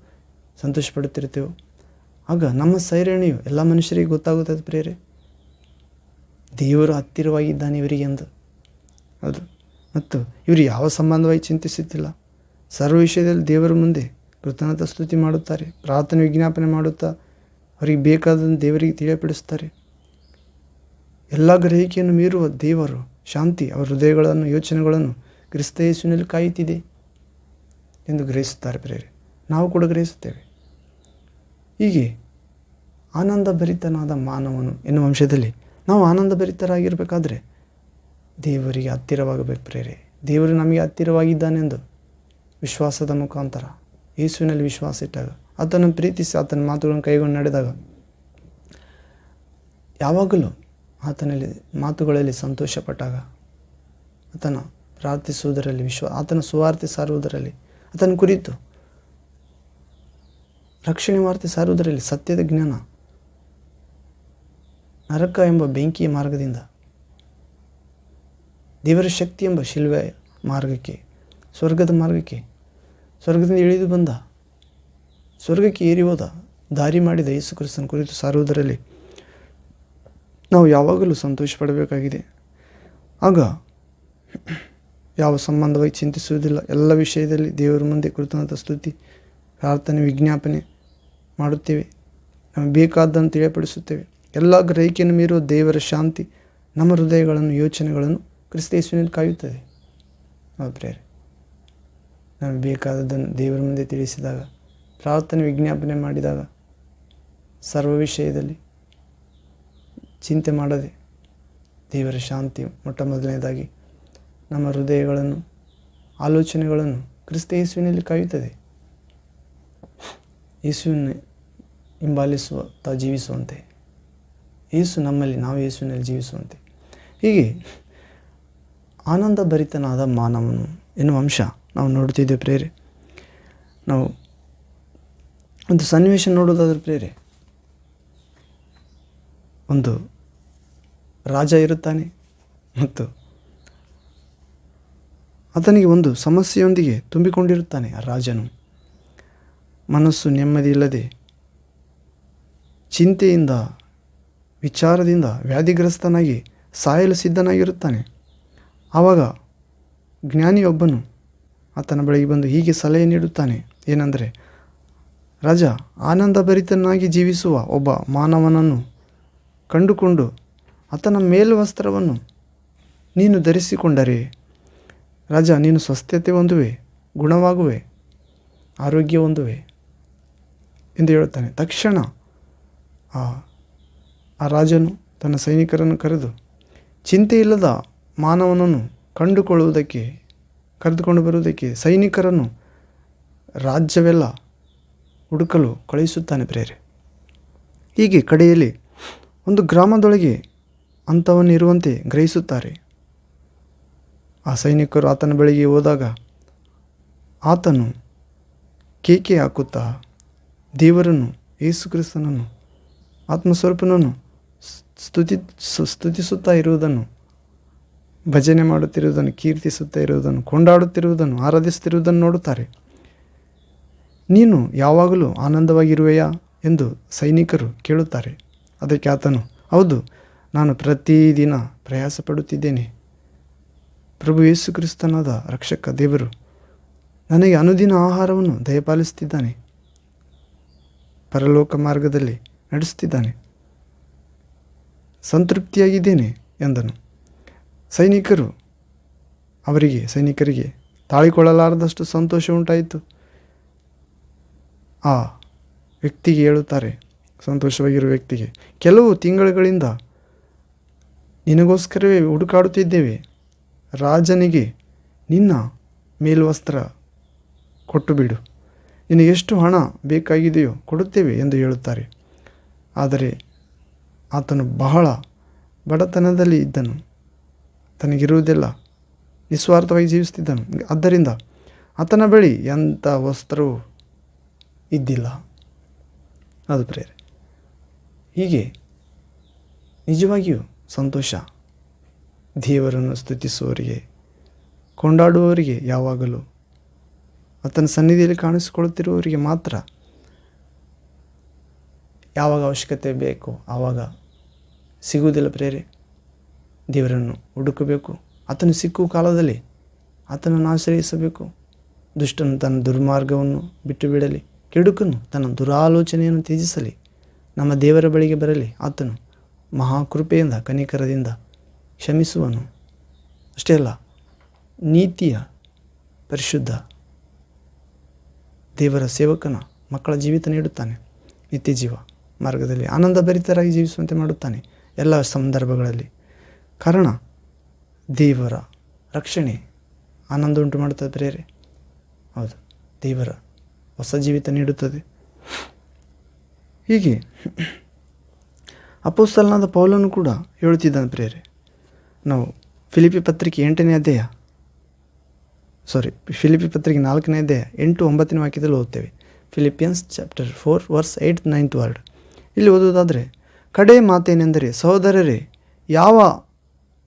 ಸಂತೋಷಪಡುತ್ತಿರುತ್ತೇವೋ, ಆಗ ನಮ್ಮ ಸೈರಣೆಯು ಎಲ್ಲ ಮನುಷ್ಯರಿಗೆ ಗೊತ್ತಾಗುತ್ತದೆ ಪ್ರೇರೆ. ದೇವರು ಹತ್ತಿರವಾಗಿದ್ದಾನೆ ಇವರಿಗೆ ಎಂದು. ಅದು ಮತ್ತು ಇವರು ಯಾವ ಸಂಬಂಧವಾಗಿ ಚಿಂತಿಸುತ್ತಿಲ್ಲ. ಸರ್ವ ವಿಷಯದಲ್ಲಿ ದೇವರ ಮುಂದೆ ಕೃತಜ್ಞತಾ ಸ್ತುತಿ ಮಾಡುತ್ತಾರೆ, ಪ್ರಾರ್ಥನೆ, ವಿಜ್ಞಾಪನೆ ಮಾಡುತ್ತಾ ಅವರಿಗೆ ಬೇಕಾದನ್ನು ದೇವರಿಗೆ ತಿಳಿಯಪಡಿಸುತ್ತಾರೆ. ಎಲ್ಲ ಗ್ರಹಿಕೆಯನ್ನು ಮೀರುವ ದೇವರು ಶಾಂತಿ ಅವರ ಹೃದಯಗಳನ್ನು, ಯೋಚನೆಗಳನ್ನು ಕ್ರಿಸ್ತ ಯೇಸುವಿನಲ್ಲಿ ಕಾಯುತ್ತಿದೆ ಎಂದು ಗ್ರಹಿಸುತ್ತಾರೆ ಪ್ರೇರೆ. ನಾವು ಕೂಡ ಗ್ರಹಿಸುತ್ತೇವೆ. ಹೀಗೆ ಆನಂದ ಭರಿತನಾದ ಮಾನವನು ಎನ್ನುವ ಅಂಶದಲ್ಲಿ ನಾವು ಆನಂದ ಭರಿತರಾಗಿರಬೇಕಾದ್ರೆ ದೇವರಿಗೆ ಹತ್ತಿರವಾಗಬೇಕು ಪ್ರೇರೆ. ದೇವರು ನಮಗೆ ಹತ್ತಿರವಾಗಿದ್ದಾನೆಂದು ವಿಶ್ವಾಸದ ಮುಖಾಂತರ ಯೇಸುವಿನಲ್ಲಿ ವಿಶ್ವಾಸ ಇಟ್ಟಾಗ, ಆತನನ್ನು ಪ್ರೀತಿಸಿ ಆತನ ಮಾತುಗಳನ್ನು ಕೈಗೊಂಡು ನಡೆದಾಗ, ಯಾವಾಗಲೂ ಆತನಲ್ಲಿ ಮಾತುಗಳಲ್ಲಿ ಸಂತೋಷಪಟ್ಟಾಗ, ಆತನ ಪ್ರಾರ್ಥಿಸುವುದರಲ್ಲಿ, ಆತನ ಸುವಾರ್ತೆ ಸಾರುವುದರಲ್ಲಿ, ಆತನ ಕುರಿತು ರಕ್ಷಣೆ ವಾರ್ತೆ ಸಾರುವುದರಲ್ಲಿ, ಸತ್ಯದ ಜ್ಞಾನ, ನರಕ ಎಂಬ ಬೆಂಕಿಯ ಮಾರ್ಗದಿಂದ ದೇವರ ಶಕ್ತಿ ಎಂಬ ಶಿಲ್ವೆಯ ಮಾರ್ಗಕ್ಕೆ, ಸ್ವರ್ಗದ ಮಾರ್ಗಕ್ಕೆ, ಸ್ವರ್ಗದಿಂದ ಇಳಿದು ಬಂದ, ಸ್ವರ್ಗಕ್ಕೆ ಏರಿ ಹೋದ, ದಾರಿ ಮಾಡಿದ ಯೇಸು ಕ್ರಿಸ್ತನ ಕುರಿತು ಸಾರುವುದರಲ್ಲಿ ನಾವು ಯಾವಾಗಲೂ ಸಂತೋಷ ಪಡಬೇಕಾಗಿದೆ. ಆಗ ಯಾವ ಸಂಬಂಧವಾಗಿ ಚಿಂತಿಸುವುದಿಲ್ಲ. ಎಲ್ಲ ವಿಷಯದಲ್ಲಿ ದೇವರ ಮುಂದೆ ಕೃತಜ್ಞತಾ ಸ್ತುತಿ, ಪ್ರಾರ್ಥನೆ, ವಿಜ್ಞಾಪನೆ ಮಾಡುತ್ತೇವೆ. ನಮಗೆ ಬೇಕಾದ್ದನ್ನು ತಿಳಿಯಪಡಿಸುತ್ತೇವೆ. ಎಲ್ಲ ಗ್ರಹಿಕೆಯನ್ನು ಮೀರುವ ದೇವರ ಶಾಂತಿ ನಮ್ಮ ಹೃದಯಗಳನ್ನು, ಯೋಚನೆಗಳನ್ನು ಕ್ರಿಸ್ತ ಯೇಸುವಿನಲ್ಲಿ ಕಾಯುತ್ತದೆ. ಪ್ರೇರೆ, ನಮಗೆ ಬೇಕಾದದ್ದನ್ನು ದೇವರ ಮುಂದೆ ತಿಳಿಸಿದಾಗ, ಪ್ರಾರ್ಥನೆ, ವಿಜ್ಞಾಪನೆ ಮಾಡಿದಾಗ ಸರ್ವ ವಿಷಯದಲ್ಲಿ ಚಿಂತೆ ಮಾಡದೆ ದೇವರ ಶಾಂತಿ ಮೊಟ್ಟ ಮೊದಲನೇದಾಗಿ ನಮ್ಮ ಹೃದಯಗಳನ್ನು ಆಲೋಚನೆಗಳನ್ನು ಕ್ರಿಸ್ತ ಯೇಸುವಿನಲ್ಲಿ ಕಾಯುತ್ತದೆ. ಯೇಸುವಿನ ಹಿಂಬಾಲಿಸುತ್ತಾ ಜೀವಿಸುವಂತೆ, ಯೇಸು ನಮ್ಮಲ್ಲಿ, ನಾವು ಯೇಸುವಿನಲ್ಲಿ ಜೀವಿಸುವಂತೆ. ಹೀಗೆ ಆನಂದ ಭರಿತನಾದ ಮಾನವನು ಎನ್ನುವ ಅಂಶ ನಾವು ನೋಡ್ತಿದ್ದೇವೆ ಪ್ರೇರೆ. ನಾವು ಒಂದು ಸನ್ನಿವೇಶ ನೋಡೋದಾದ್ರೆ ಪ್ರೇರೆ, ಒಂದು ರಾಜ ಇರುತ್ತಾನೆ ಮತ್ತು ಆತನಿಗೆ ಒಂದು ಸಮಸ್ಯೆಯೊಂದಿಗೆ ತುಂಬಿಕೊಂಡಿರುತ್ತಾನೆ. ಆ ರಾಜನು ಮನಸ್ಸು ನೆಮ್ಮದಿ ಇಲ್ಲದೆ ಚಿಂತೆಯಿಂದ ವಿಚಾರದಿಂದ ವ್ಯಾಧಿಗ್ರಸ್ತನಾಗಿ ಸಾಯಲು ಸಿದ್ಧನಾಗಿರುತ್ತಾನೆ. ಆವಾಗ ಜ್ಞಾನಿಯೊಬ್ಬನು ಆತನ ಬಳಿಗೆ ಬಂದು ಹೀಗೆ ಸಲಹೆ ನೀಡುತ್ತಾನೆ, ಏನೆಂದರೆ, ರಾಜ, ಆನಂದಭರಿತನಾಗಿ ಜೀವಿಸುವ ಒಬ್ಬ ಮಾನವನನ್ನು ಕಂಡುಕೊಂಡು ಆತನ ಮೇಲ್ವಸ್ತ್ರವನ್ನು ನೀನು ಧರಿಸಿಕೊಂಡರೆ ರಾಜ, ನೀನು ಸ್ವಸ್ಥತೆ ಹೊಂದುವೆ, ಗುಣವಾಗುವೆ, ಆರೋಗ್ಯ ಹೊಂದುವೆ ಎಂದು ಹೇಳುತ್ತಾನೆ. ತಕ್ಷಣ ಆ ರಾಜನು ತನ್ನ ಸೈನಿಕರನ್ನು ಕರೆದು ಚಿಂತೆಯಿಲ್ಲದ ಮಾನವನನ್ನು ಕರೆದುಕೊಂಡು ಬರುವುದಕ್ಕೆ ಸೈನಿಕರನ್ನು ರಾಜ್ಯವೆಲ್ಲ ಹುಡುಕಲು ಕಳುಹಿಸುತ್ತಾನೆ ಪ್ರೇರೆ. ಹೀಗೆ ಕಡೆಯಲ್ಲಿ ಒಂದು ಗ್ರಾಮದೊಳಗೆ ಅಂಥವನ್ನಿರುವಂತೆ ಗ್ರಹಿಸುತ್ತಾರೆ. ಆ ಸೈನಿಕರು ಆತನ ಬಳಿಗೆ ಹೋದಾಗ ಆತನು ಕೇಕೆ ಹಾಕುತ್ತಾ ದೇವರನ್ನು, ಯೇಸು ಕ್ರಿಸ್ತನನ್ನು, ಆತ್ಮಸ್ವರೂಪನನ್ನು ಸ್ತುತಿಸುತ್ತಾ ಇರುವುದನ್ನು, ಭಜನೆ ಮಾಡುತ್ತಿರುವುದನ್ನು, ಕೀರ್ತಿಸುತ್ತಾ ಇರುವುದನ್ನು, ಕೊಂಡಾಡುತ್ತಿರುವುದನ್ನು, ಆರಾಧಿಸುತ್ತಿರುವುದನ್ನು ನೋಡುತ್ತಾರೆ. ನೀನು ಯಾವಾಗಲೂ ಆನಂದವಾಗಿರುವೆಯಾ ಎಂದು ಸೈನಿಕರು ಕೇಳುತ್ತಾರೆ. ಅದಕ್ಕೆ ಆತನು, ಹೌದು, ನಾನು ಪ್ರತಿದಿನ ಪ್ರಯಾಸ ಪಡುತ್ತಿದ್ದೇನೆ. ಪ್ರಭು ಯೇಸು ಕ್ರಿಸ್ತನಾದ ರಕ್ಷಕ ದೇವರು ನನಗೆ ಅನುದಿನ ಆಹಾರವನ್ನು ದಯಪಾಲಿಸುತ್ತಿದ್ದಾನೆ, ಪರಲೋಕ ಮಾರ್ಗದಲ್ಲಿ ನಡೆಸುತ್ತಿದ್ದಾನೆ, ಸಂತೃಪ್ತಿಯಾಗಿದ್ದೇನೆ ಎಂದನು. ಸೈನಿಕರಿಗೆ ತಾಳಿಕೊಳ್ಳಲಾರದಷ್ಟು ಸಂತೋಷ ಉಂಟಾಯಿತು. ಆ ವ್ಯಕ್ತಿಗೆ ಹೇಳುತ್ತಾರೆ, ಸಂತೋಷವಾಗಿರುವ ವ್ಯಕ್ತಿಗೆ, ಕೆಲವು ತಿಂಗಳುಗಳಿಂದ ನಿನಗೋಸ್ಕರವೇ ಹುಡುಕಾಡುತ್ತಿದ್ದೇವೆ. ರಾಜನಿಗೆ ನಿನ್ನ ಮೇಲ್ವಸ್ತ್ರ ಕೊಟ್ಟು ಬಿಡು, ನಿನಗೆ ಎಷ್ಟು ಹಣ ಬೇಕಾಗಿದೆಯೋ ಕೊಡುತ್ತೇವೆ ಎಂದು ಹೇಳುತ್ತಾರೆ. ಆದರೆ ಆತನು ಬಹಳ ಬಡತನದಲ್ಲಿ ಇದ್ದನು, ತನಗಿರುವುದೆಲ್ಲ ನಿಸ್ವಾರ್ಥವಾಗಿ ಜೀವಿಸುತ್ತಿದ್ದನು. ಆದ್ದರಿಂದ ಆತನ ಬಳಿ ಎಂಥ ವಸ್ತ್ರವೂ ಇದ್ದಿಲ್ಲ. ಅದು ಪ್ರೇರೆ. ಹೀಗೆ ನಿಜವಾಗಿಯೂ ಸಂತೋಷ ದೇವರನ್ನು ಸ್ತುತಿಸುವವರಿಗೆ, ಕೊಂಡಾಡುವವರಿಗೆ, ಯಾವಾಗಲೂ ಆತನ ಸನ್ನಿಧಿಯಲ್ಲಿ ಕಾಣಿಸಿಕೊಳ್ಳುತ್ತಿರುವವರಿಗೆ ಮಾತ್ರ ಯಾವಾಗ ಅವಶ್ಯಕತೆ ಬೇಕೋ ಆವಾಗ ಸಿಗುವುದಿಲ್ಲ ಪ್ರೇರೆ. ದೇವರನ್ನು ಹುಡುಕಬೇಕು. ಆತನು ಸಿಕ್ಕುವ ಕಾಲದಲ್ಲಿ ಆತನನ್ನು ಆಶ್ರಯಿಸಬೇಕು. ದುಷ್ಟನು ತನ್ನ ದುರ್ಮಾರ್ಗವನ್ನು ಬಿಟ್ಟು ಬಿಡಲಿ, ಕೆಡುಕನು ತನ್ನ ದುರಾಲೋಚನೆಯನ್ನು ತ್ಯಜಿಸಲಿ. ನಮ್ಮ ದೇವರ ಬಳಿಗೆ ಬರಲಿ. ಆತನು ಮಹಾಕೃಪೆಯಿಂದ, ಕನಿಕರದಿಂದ ಕ್ಷಮಿಸುವನು. ಅಷ್ಟೇ ಅಲ್ಲ, ನೀತಿಯ ಪರಿಶುದ್ಧ ದೇವರ ಸೇವಕನ ಮಕ್ಕಳ ಜೀವಿತ ನೀಡುತ್ತಾನೆ. ನಿತ್ಯ ಜೀವ ಮಾರ್ಗದಲ್ಲಿ ಆನಂದಭರಿತರಾಗಿ ಜೀವಿಸುವಂತೆ ಮಾಡುತ್ತಾನೆ ಎಲ್ಲ ಸಂದರ್ಭಗಳಲ್ಲಿ. ಕಾರಣ ದೇವರ ರಕ್ಷಣೆ ಆನಂದ ಉಂಟು ಮಾಡುತ್ತದೆ ಪ್ರೇರೆ. ಹೌದು, ದೇವರ ಹೊಸ ಜೀವಿತ ನೀಡುತ್ತದೆ. ಹೀಗೆ ಅಪೊಸ್ತಲನಾದ ಪೌಲನು ಕೂಡ ಹೇಳುತ್ತಿದ್ದಾನೆ ಪ್ರೇರೆ. ನಾವು ಫಿಲಿಪಿ ಪತ್ರಿಕೆ 4ನೇ ಅಧ್ಯಾಯ 8-9 ವಾಕ್ಯದಲ್ಲಿ ಓದ್ತೇವೆ. Philippians chapter 4 verse 8, 9 word. ಇಲ್ಲಿ ಓದುವುದಾದರೆ, ಕಡೆ ಮಾತೇನೆಂದರೆ, ಸಹೋದರರೇ,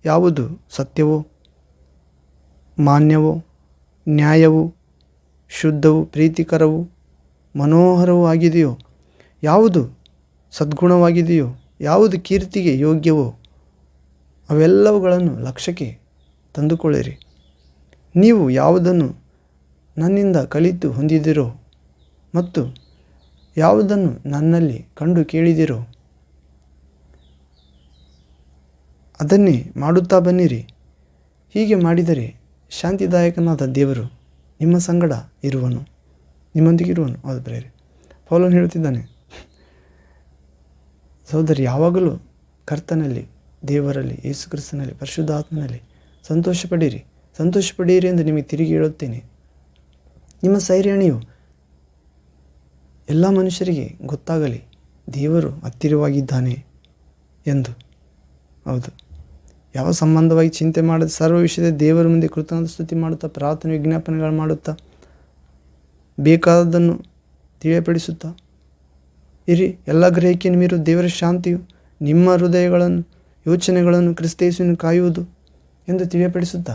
ಯಾವುದು ಸತ್ಯವೋ, ಮಾನ್ಯವೋ, ನ್ಯಾಯವೋ, ಶುದ್ಧವೂ ಪ್ರೀತಿಕರವೂ ಮನೋಹರವೂ ಆಗಿದೆಯೋ, ಯಾವುದು ಸದ್ಗುಣವಾಗಿದೆಯೋ, ಯಾವುದು ಕೀರ್ತಿಗೆ ಯೋಗ್ಯವೋ, ಅವೆಲ್ಲವುಗಳನ್ನು ಲಕ್ಷ್ಯಕ್ಕೆ ತಂದುಕೊಳ್ಳಿರಿ. ನೀವು ಯಾವುದನ್ನು ನನ್ನಿಂದ ಕಲಿತು ಹೊಂದಿದಿರೋ ಮತ್ತು ಯಾವುದನ್ನು ನನ್ನಲ್ಲಿ ಕಂಡು ಕೇಳಿದಿರೋ ಅದನ್ನೇ ಮಾಡುತ್ತಾ ಬನ್ನಿರಿ. ಹೀಗೆ ಮಾಡಿದರೆ ಶಾಂತಿದಾಯಕನಾದ ದೇವರು ನಿಮ್ಮ ಸಂಗಡ ನಿಮ್ಮೊಂದಿಗಿರುವನು. ಹೌದು ಪ್ರೇರೆ. ಪೌಲನು ಹೇಳುತ್ತಿದ್ದಾನೆ, ಸಹೋದರಿ, ಯಾವಾಗಲೂ ಕರ್ತನಲ್ಲಿ, ದೇವರಲ್ಲಿ, ಯೇಸು ಕ್ರಿಸ್ತನಲ್ಲಿ, ಪರಿಶುದ್ಧಾತ್ಮನಲ್ಲಿ ಸಂತೋಷಪಡಿರಿ ಎಂದು ನಿಮಗೆ ತಿರುಗಿ ಹೇಳುತ್ತೇನೆ. ನಿಮ್ಮ ಸೈರಣೆಯು ಎಲ್ಲ ಮನುಷ್ಯರಿಗೆ ಗೊತ್ತಾಗಲಿ, ದೇವರು ಹತ್ತಿರವಾಗಿದ್ದಾನೆ ಎಂದು. ಹೌದು, ಯಾವ ಸಂಬಂಧವಾಗಿ ಚಿಂತೆ ಮಾಡದೆ ಸರ್ವ ವಿಷಯದ ದೇವರ ಮುಂದೆ ಕೃತಜ್ಞತಾ ಸ್ತುತಿ ಮಾಡುತ್ತಾ, ಪ್ರಾರ್ಥನೆ ವಿಜ್ಞಾಪನೆಗಳು ಮಾಡುತ್ತಾ, ಬೇಕಾದದನ್ನು ತಿಳಿಯಪಡಿಸುತ್ತಾ ಇರಿ. ಎಲ್ಲ ಗ್ರಹಿಕೆಯನ್ನು ಮೀರು ದೇವರ ಶಾಂತಿಯು ನಿಮ್ಮ ಹೃದಯಗಳನ್ನು, ಯೋಚನೆಗಳನ್ನು ಕ್ರಿಸ್ತೇಸುವಿನ ಕಾಯುವುದು ಎಂದು ತಿಳಿಯಪಡಿಸುತ್ತಾ,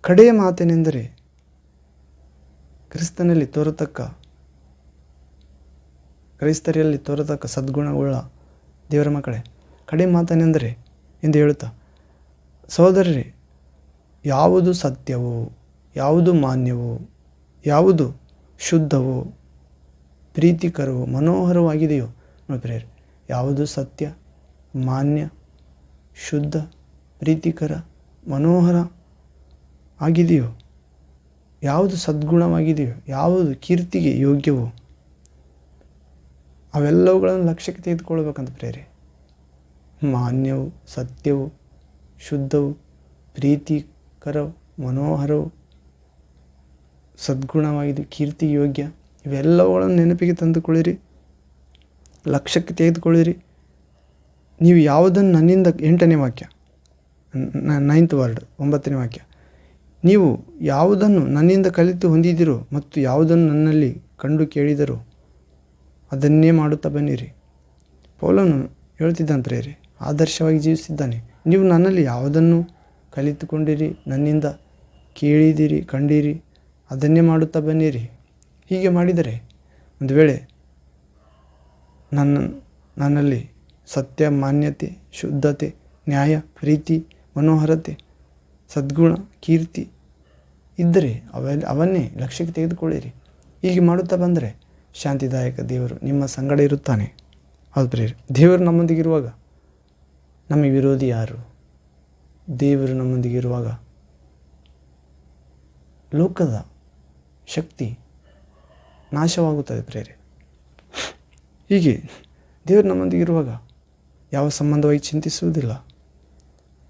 ಕಡೆಯ ಮಾತೇನೆಂದರೆ ಕ್ರೈಸ್ತರಲ್ಲಿ ತೋರತಕ್ಕ ಸದ್ಗುಣಗಳ ದೇವರ ಮಕ್ಕಳೇ, ಕಡೆ ಮಾತನೆಂದರೆ ಎಂದು ಹೇಳುತ್ತಾ, ಸಹೋದರರೇ, ಯಾವುದು ಸತ್ಯವೋ, ಯಾವುದು ಮಾನ್ಯವೋ, ಯಾವುದು ಶುದ್ಧವೋ, ಪ್ರೀತಿಕರವೋ, ಮನೋಹರವಾಗಿದೆಯೋ, ನೋಡಿ, ಯಾವುದು ಸತ್ಯ, ಮಾನ್ಯ, ಶುದ್ಧ, ಪ್ರೀತಿಕರ, ಮನೋಹರ ಆಗಿದೆಯೋ, ಯಾವುದು ಸದ್ಗುಣವಾಗಿದೆಯೋ, ಯಾವುದು ಕೀರ್ತಿಗೆ ಯೋಗ್ಯವೋ, ಅವೆಲ್ಲವುಗಳನ್ನು ಲಕ್ಷ್ಯಕ್ಕೆ ತೆಗೆದುಕೊಳ್ಬೇಕಂತ ಪ್ರೇರೆ. ಮಾನ್ಯವು, ಸತ್ಯವು, ಶುದ್ಧವು, ಪ್ರೀತಿಕರವು, ಮನೋಹರವು, ಸದ್ಗುಣವಾಗಿದೆ, ಕೀರ್ತಿ ಯೋಗ್ಯ, ಇವೆಲ್ಲವುಗಳನ್ನು ನೆನಪಿಗೆ ತಂದುಕೊಳ್ಳಿರಿ, ಲಕ್ಷ್ಯಕ್ಕೆ ತೆಗೆದುಕೊಳ್ಳಿರಿ. ನೀವು ಯಾವುದನ್ನು ನನ್ನಿಂದ 8ನೇ ವಾಕ್ಯ, 9th ವರ್ಡ್, 9ನೇ ವಾಕ್ಯ, ನೀವು ಯಾವುದನ್ನು ನನ್ನಿಂದ ಕಲಿತು ಹೊಂದಿದಿರೋ ಮತ್ತು ಯಾವುದನ್ನು ನನ್ನಲ್ಲಿ ಕಂಡು ಕೇಳಿದರೋ ಅದನ್ನೇ ಮಾಡುತ್ತಾ ಬನ್ನಿರಿ. ಪೌಲನು ಹೇಳ್ತಿದ್ದಾನೆ ಪ್ರೇರೆ, ಆದರ್ಶವಾಗಿ ಜೀವಿಸಿದ್ದಾನೆ. ನೀವು ನನ್ನಲ್ಲಿ ಯಾವುದನ್ನು ಕಲಿತುಕೊಂಡಿರಿ, ನನ್ನಿಂದ ಕೇಳಿದಿರಿ, ಕಂಡಿರಿ, ಅದನ್ನೇ ಮಾಡುತ್ತಾ ಬನ್ನಿರಿ. ಹೀಗೆ ಮಾಡಿದರೆ ಒಂದು ವೇಳೆ ನನ್ನಲ್ಲಿ ಸತ್ಯ, ಮಾನ್ಯತೆ, ಶುದ್ಧತೆ, ನ್ಯಾಯ, ಪ್ರೀತಿ, ಮನೋಹರತೆ, ಸದ್ಗುಣ, ಕೀರ್ತಿ ಇದ್ದರೆ ಅವನ್ನೇ ಲಕ್ಷ್ಯಕ್ಕೆ ತೆಗೆದುಕೊಳ್ಳಿರಿ. ಹೀಗೆ ಮಾಡುತ್ತಾ ಬಂದರೆ ಶಾಂತಿದಾಯಕ ದೇವರು ನಿಮ್ಮ ಸಂಗಡ ಇರುತ್ತಾನೆ. ಹೌದು ಪ್ರಿಯರೇ, ದೇವರು ನಮ್ಮೊಂದಿಗಿರುವಾಗ ನಮಗೆ ವಿರೋಧಿ ಯಾರು? ದೇವರು ನಮ್ಮೊಂದಿಗಿರುವಾಗ ಲೋಕದ ಶಕ್ತಿ ನಾಶವಾಗುತ್ತದೆ ಪ್ರಿಯರೇ. ಹೀಗೆ ದೇವರು ನಮ್ಮೊಂದಿಗಿರುವಾಗ ಯಾವ ಸಂಬಂಧವಾಗಿ ಚಿಂತಿಸುವುದಿಲ್ಲ.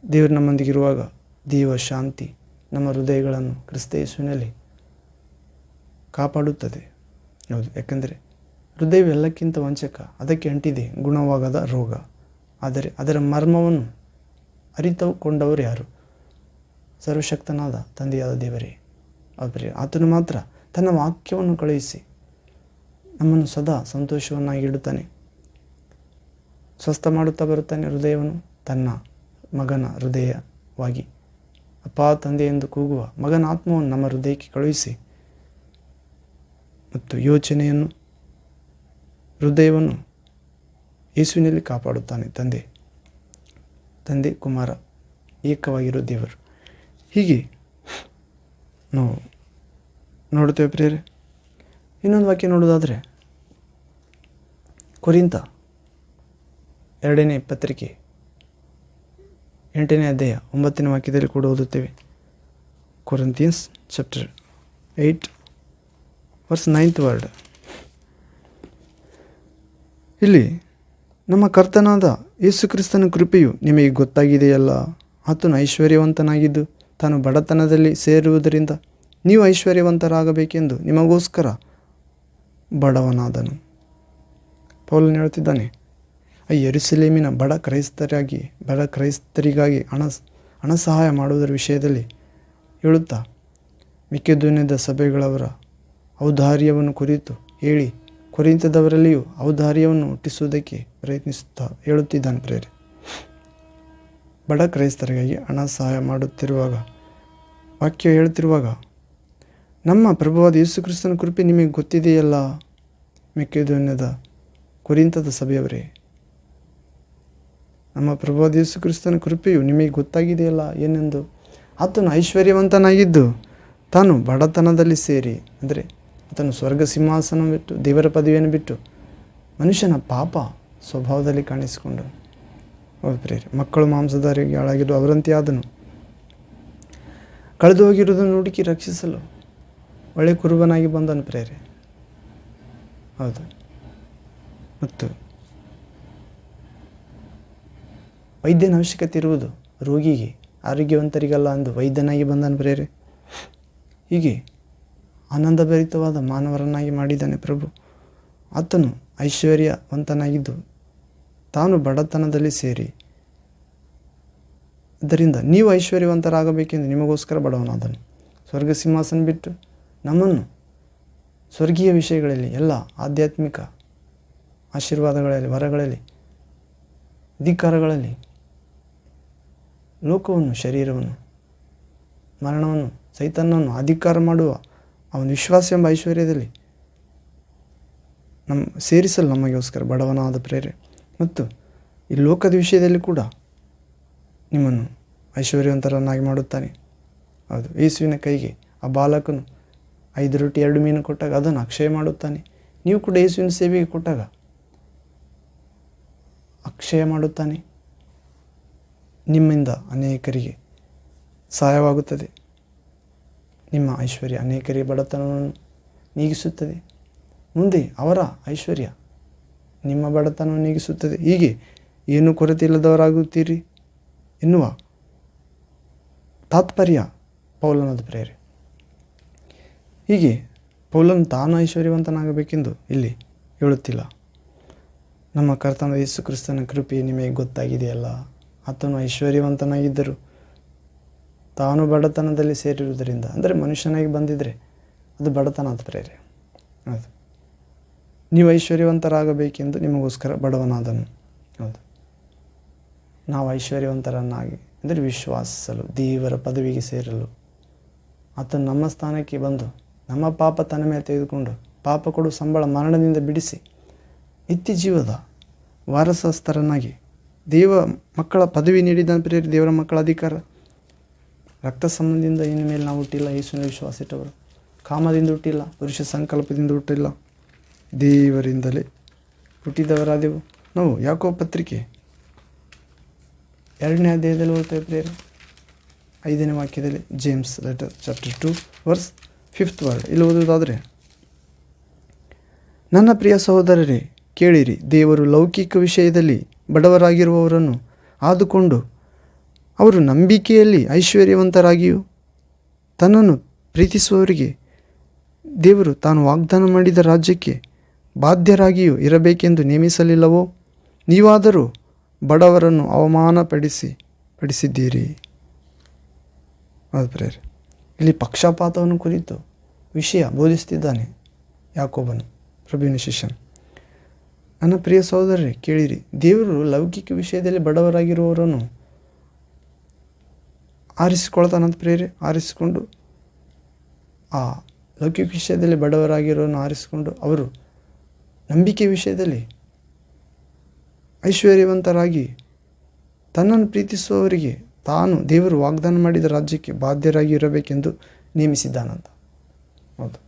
ದೇವರು ನಮ್ಮೊಂದಿಗಿರುವಾಗ ದೇವ ಶಾಂತಿ ನಮ್ಮ ಹೃದಯಗಳನ್ನು ಕ್ರಿಸ್ತ ಯೇಸುವಿನಲ್ಲಿ ಕಾಪಾಡುತ್ತದೆ. ಹೌದು, ಯಾಕೆಂದರೆ ಹೃದಯವು ಎಲ್ಲಕ್ಕಿಂತ ವಂಚಕ, ಅದಕ್ಕೆ ಅಂಟಿದೆ ಗುಣವಾಗದ ರೋಗ. ಆದರೆ ಅದರ ಮರ್ಮವನ್ನು ಅರಿತುಕೊಂಡವರು ಯಾರು? ಸರ್ವಶಕ್ತನಾದ ತಂದೆಯಾದ ದೇವರೇ. ಆದರೆ ಆತನು ಮಾತ್ರ ತನ್ನ ವಾಕ್ಯವನ್ನು ಕಳುಹಿಸಿ ನಮ್ಮನ್ನು ಸದಾ ಸಂತೋಷವನ್ನಾಗಿ ಇಡುತ್ತಾನೆ, ಸ್ವಸ್ಥ ಮಾಡುತ್ತಾ ಬರುತ್ತಾನೆ. ಹೃದಯವನ್ನು ತನ್ನ ಮಗನ ಹೃದಯವಾಗಿ ಅಪ್ಪಾ ತಂದೆ ಎಂದು ಕೂಗುವ ಮಗನ ಆತ್ಮವನ್ನು ನಮ್ಮ ಹೃದಯಕ್ಕೆ ಕಳುಹಿಸಿ ಮತ್ತು ಯೋಚನೆಯನ್ನು, ಹೃದಯವನ್ನು ಯೇಸುವಿನಲ್ಲಿ ಕಾಪಾಡುತ್ತಾನೆ. ತಂದೆ ಕುಮಾರ ಏಕವಾಗಿರೋ ದೇವರು. ಹೀಗೆ ನಾವು ನೋಡುತ್ತೇವೆ ಪ್ರಿಯರೇ. ಇನ್ನೊಂದು ವಾಕ್ಯ ನೋಡೋದಾದರೆ ಕೊರಿಂಥ 2ನೇ ಪತ್ರಿಕೆ 8ನೇ ಅಧ್ಯಾಯ 9ನೇ ವಾಕ್ಯದಲ್ಲಿ ಕೂಡ ಓದುತ್ತೇವೆ. Corinthians chapter 8 verse 9th word. ಇಲ್ಲಿ ನಮ್ಮ ಕರ್ತನಾದ ಯೇಸು ಕ್ರಿಸ್ತನ ಕೃಪೆಯು ನಿಮಗೆ ಗೊತ್ತಾಗಿದೆಯಲ್ಲ. ಆತನು ಐಶ್ವರ್ಯವಂತನಾಗಿದ್ದು ತಾನು ಬಡತನದಲ್ಲಿ ಸೇರುವುದರಿಂದ ನೀವು ಐಶ್ವರ್ಯವಂತರಾಗಬೇಕೆಂದು ನಿಮಗೋಸ್ಕರ ಬಡವನಾದನು. ಪೌಲನು ಹೇಳ್ತಿದ್ದಾನೆ, ಯೆರೂಸಲೇಮಿನ ಬಡ ಕ್ರೈಸ್ತರಿಗಾಗಿ ಹಣ ಸಹಾಯ ಮಾಡುವುದರ ವಿಷಯದಲ್ಲಿ ಹೇಳುತ್ತಾ ಮೆಕೆದೋನ್ಯದ ಸಭೆಗಳವರ ಔದಾರ್ಯವನ್ನು ಕುರಿತು ಹೇಳಿ ಕೊರಿಂಥದವರಲ್ಲಿಯೂ ಔದಾರ್ಯವನ್ನು ಹುಟ್ಟಿಸುವುದಕ್ಕೆ ಪ್ರಯತ್ನಿಸುತ್ತಾ ಹೇಳುತ್ತಿದ್ದಾನೆ ಪ್ರೇರೆ. ಬಡ ಕ್ರೈಸ್ತರಿಗಾಗಿ ಹಣ ಸಹಾಯ ಮಾಡುತ್ತಿರುವಾಗ, ವಾಕ್ಯ ಹೇಳುತ್ತಿರುವಾಗ, ನಮ್ಮ ಪ್ರಭುವಾದ ಯೇಸು ಕ್ರಿಸ್ತನ ಕೃಪೆ ನಿಮಗೆ ಗೊತ್ತಿದೆಯಲ್ಲ. ಮೆಕೆದೋನ್ಯದ ಕೊರಿಂಥದ ಸಭೆಯವರೇ, ನಮ್ಮ ಪ್ರಭುವಾದ ಯೇಸು ಕ್ರಿಸ್ತನ ಕೃಪೆಯು ನಿಮಗೆ ಗೊತ್ತಾಗಿದೆಯಲ್ಲ ಏನೆಂದು. ಆತನು ಐಶ್ವರ್ಯವಂತನಾಗಿದ್ದು ತಾನು ಬಡತನದಲ್ಲಿ ಸೇರಿ, ಅಂದರೆ ಆತನು ಸ್ವರ್ಗ ಸಿಂಹಾಸನ ಬಿಟ್ಟು, ದೇವರ ಪದವಿಯನ್ನು ಬಿಟ್ಟು ಮನುಷ್ಯನ ಪಾಪ ಸ್ವಭಾವದಲ್ಲಿ ಕಾಣಿಸಿಕೊಂಡು, ಹೌದು ಪ್ರೇರೆ, ಮಕ್ಕಳು ಮಾಂಸಧಾರಿಗೆ ಹಾಳಾಗಿದ್ದು ಅವರಂತೆ ಆದನು. ಕಳೆದು ಹೋಗಿರುವುದನ್ನು ಹುಡುಕಿ ರಕ್ಷಿಸಲು ಒಳ್ಳೆ ಕುರುಬನಾಗಿ ಬಂದನು ಪ್ರೇರೆ. ಹೌದು, ಮತ್ತು ವೈದ್ಯನ ಅವಶ್ಯಕತೆ ಇರುವುದು ರೋಗಿಗೆ, ಆರೋಗ್ಯವಂತರಿಗಲ್ಲ ಅಂದು ವೈದ್ಯನಾಗಿ ಬಂದನು ಪ್ರೇರೆ. ಹೀಗೆ ಆನಂದಭರಿತವಾದ ಮಾನವರನ್ನಾಗಿ ಮಾಡಿದ್ದಾನೆ ಪ್ರಭು. ಆತನು ಐಶ್ವರ್ಯವಂತನಾಗಿದ್ದು ತಾನು ಬಡತನದಲ್ಲಿ ಸೇರಿ, ಆದ್ದರಿಂದ ನೀವು ಐಶ್ವರ್ಯವಂತರಾಗಬೇಕೆಂದು ನಿಮಗೋಸ್ಕರ ಬಡವನಾದನು. ಸ್ವರ್ಗ ಸಿಂಹಾಸನ ಬಿಟ್ಟು ನಮ್ಮನ್ನು ಸ್ವರ್ಗೀಯ ವಿಷಯಗಳಲ್ಲಿ, ಎಲ್ಲ ಆಧ್ಯಾತ್ಮಿಕ ಆಶೀರ್ವಾದಗಳಲ್ಲಿ, ವರಗಳಲ್ಲಿ, ಅಧಿಕಾರಗಳಲ್ಲಿ, ಲೋಕವನ್ನು, ಶರೀರವನ್ನು, ಮರಣವನ್ನು, ಸೈತಾನವನ್ನು ಅಧಿಕಾರ ಮಾಡುವ ಅವನ ವಿಶ್ವಾಸ ಎಂಬ ಐಶ್ವರ್ಯದಲ್ಲಿ ಸೇರಿಸಲು ನಮಗೋಸ್ಕರ ಬಡವನಾದ ಪ್ರೇರೆ. ಮತ್ತು ಈ ಲೋಕದ ವಿಷಯದಲ್ಲಿ ಕೂಡ ನಿಮ್ಮನ್ನು ಐಶ್ವರ್ಯವಂತರನ್ನಾಗಿ ಮಾಡುತ್ತಾನೆ. ಹೌದು, ಯೇಸುವಿನ ಕೈಗೆ ಆ ಬಾಲಕನು 5 ರೊಟ್ಟಿ 2 ಮೀನು ಕೊಟ್ಟಾಗ ಅದನ್ನು ಅಕ್ಷಯ ಮಾಡುತ್ತಾನೆ. ನೀವು ಕೂಡ ಯೇಸುವಿನ ಸೇವೆಗೆ ಕೊಟ್ಟಾಗ ಅಕ್ಷಯ ಮಾಡುತ್ತಾನೆ. ನಿಮ್ಮಿಂದ ಅನೇಕರಿಗೆ ಸಹಾಯವಾಗುತ್ತದೆ. ನಿಮ್ಮ ಐಶ್ವರ್ಯ ಅನೇಕರಿಗೆ ಬಡತನವನ್ನು ನೀಗಿಸುತ್ತದೆ. ಮುಂದೆ ಅವರ ಐಶ್ವರ್ಯ ನಿಮ್ಮ ಬಡತನವನ್ನು ನೀಗಿಸುತ್ತದೆ. ಹೀಗೆ ಏನೂ ಕೊರತೆ ಇಲ್ಲದವರಾಗುತ್ತೀರಿ ಎನ್ನುವ ತಾತ್ಪರ್ಯ ಪೌಲನದು ಪ್ರೇರೆ. ಹೀಗೆ ಪೌಲನು ತಾನು ಐಶ್ವರ್ಯವಂತನಾಗಬೇಕೆಂದು ಇಲ್ಲಿ ಹೇಳುತ್ತಿಲ್ಲ. ನಮ್ಮ ಕರ್ತನಾದ ಯೇಸು ಕ್ರಿಸ್ತನ ಕೃಪೆ ನಿಮಗೆ ಗೊತ್ತಾಗಿದೆಯಲ್ಲ. ಆತನು ಐಶ್ವರ್ಯವಂತನಾಗಿದ್ದರು ತಾನು ಬಡತನದಲ್ಲಿ ಸೇರಿರುವುದರಿಂದ, ಅಂದರೆ ಮನುಷ್ಯನಾಗಿ ಬಂದಿದ್ದರೆ ಅದು ಬಡತನ ಅಂತ ಪ್ರೇರೆ. ಹೌದು, ನೀವು ಐಶ್ವರ್ಯವಂತರಾಗಬೇಕೆಂದು ನಿಮಗೋಸ್ಕರ ಬಡವನಾದನು. ಹೌದು, ನಾವು ಐಶ್ವರ್ಯವಂತರನ್ನಾಗಿ ಅಂದರೆ ವಿಶ್ವಾಸಿಸಲು, ದೇವರ ಪದವಿಗೆ ಸೇರಲು ಆತನು ನಮ್ಮ ಸ್ಥಾನಕ್ಕೆ ಬಂದು ನಮ್ಮ ಪಾಪ ತನ್ನ ಮೇಲೆ ತೆಗೆದುಕೊಂಡು ಪಾಪ ಕೊಡು ಸಂಬಳ ಮರಣದಿಂದ ಬಿಡಿಸಿ ನಿತ್ಯ ಜೀವದ ವಾರಸಸ್ಥರನ್ನಾಗಿ ದೇವ ಮಕ್ಕಳ ಪದವಿ ನೀಡಿದ ಪ್ರೇರಿ. ದೇವರ ಮಕ್ಕಳ ಅಧಿಕಾರ ರಕ್ತ ಸಂಬಂಧದಿಂದ ಇನ್ನು ಮೇಲೆ ನಾವು ಹುಟ್ಟಿಲ್ಲ. ಯೇಸುವಿನ ವಿಶ್ವಾಸ ಇಟ್ಟವರು ಕಾಮದಿಂದ ಹುಟ್ಟಿಲ್ಲ, ಪುರುಷ ಸಂಕಲ್ಪದಿಂದ ಹುಟ್ಟಿಲ್ಲ, ದೇವರಿಂದಲೇ ಹುಟ್ಟಿದವರಾದೆವು ನಾವು. ಯಾಕೋಬ ಪತ್ರಿಕೆ 2ನೇ ಅಧ್ಯಾಯದಲ್ಲಿ ಓದ್ತೇವೆ ಪ್ರೇರೆ. 5ನೇ ವಾಕ್ಯದಲ್ಲಿ, James letter chapter 2 verse 5th word ಇಲ್ಲಿ ಓದುವುದಾದರೆ, ನನ್ನ ಪ್ರಿಯ ಸಹೋದರರೇ ಕೇಳಿರಿ, ದೇವರು ಲೌಕಿಕ ವಿಷಯದಲ್ಲಿ ಬಡವರಾಗಿರುವವರನ್ನು ಆದುಕೊಂಡು ಅವರು ನಂಬಿಕೆಯಲ್ಲಿ ಐಶ್ವರ್ಯವಂತರಾಗಿಯೂ ತನ್ನನ್ನು ಪ್ರೀತಿಸುವವರಿಗೆ ದೇವರು ತಾನು ವಾಗ್ದಾನ ಮಾಡಿದ ರಾಜ್ಯಕ್ಕೆ ಬಾಧ್ಯರಾಗಿಯೂ ಇರಬೇಕೆಂದು ನೇಮಿಸಲಿಲ್ಲವೋ? ನೀವಾದರೂ ಬಡವರನ್ನು ಅವಮಾನಪಡಿಸಿದ್ದೀರಿ. ಹೌದು ಪ್ರೇರೆ, ಇಲ್ಲಿ ಪಕ್ಷಪಾತವನ್ನು ಕುರಿತು ವಿಷಯ ಬೋಧಿಸ್ತಿದ್ದಾನೆ ಯಾಕೋಬನು, ಪ್ರಭುವಿನ ಶಿಷ್ಯನು. ನನ್ನ ಪ್ರಿಯ ಸಹೋದರರೇ ಕೇಳಿರಿ, ದೇವರು ಲೌಕಿಕ ವಿಷಯದಲ್ಲಿ ಬಡವರಾಗಿರುವವರನ್ನು ಆರಿಸಿಕೊಳ್ತಾನಂತ ಪ್ರೇರೆ. ಆರಿಸಿಕೊಂಡು ಆ ಲೌಕಿಕ ವಿಷಯದಲ್ಲಿ ಬಡವರಾಗಿರೋರನ್ನು ಆರಿಸಿಕೊಂಡು ಅವರು ನಂಬಿಕೆ ವಿಷಯದಲ್ಲಿ ಐಶ್ವರ್ಯವಂತರಾಗಿ ತನ್ನನ್ನು ಪ್ರೀತಿಸುವವರಿಗೆ ತಾನು ದೇವರು ವಾಗ್ದಾನ ಮಾಡಿದ ರಾಜ್ಯಕ್ಕೆ ಬಾಧ್ಯರಾಗಿ ಇರಬೇಕೆಂದು ನೇಮಿಸಿದ್ದಾನಂತ. ಹೌದು,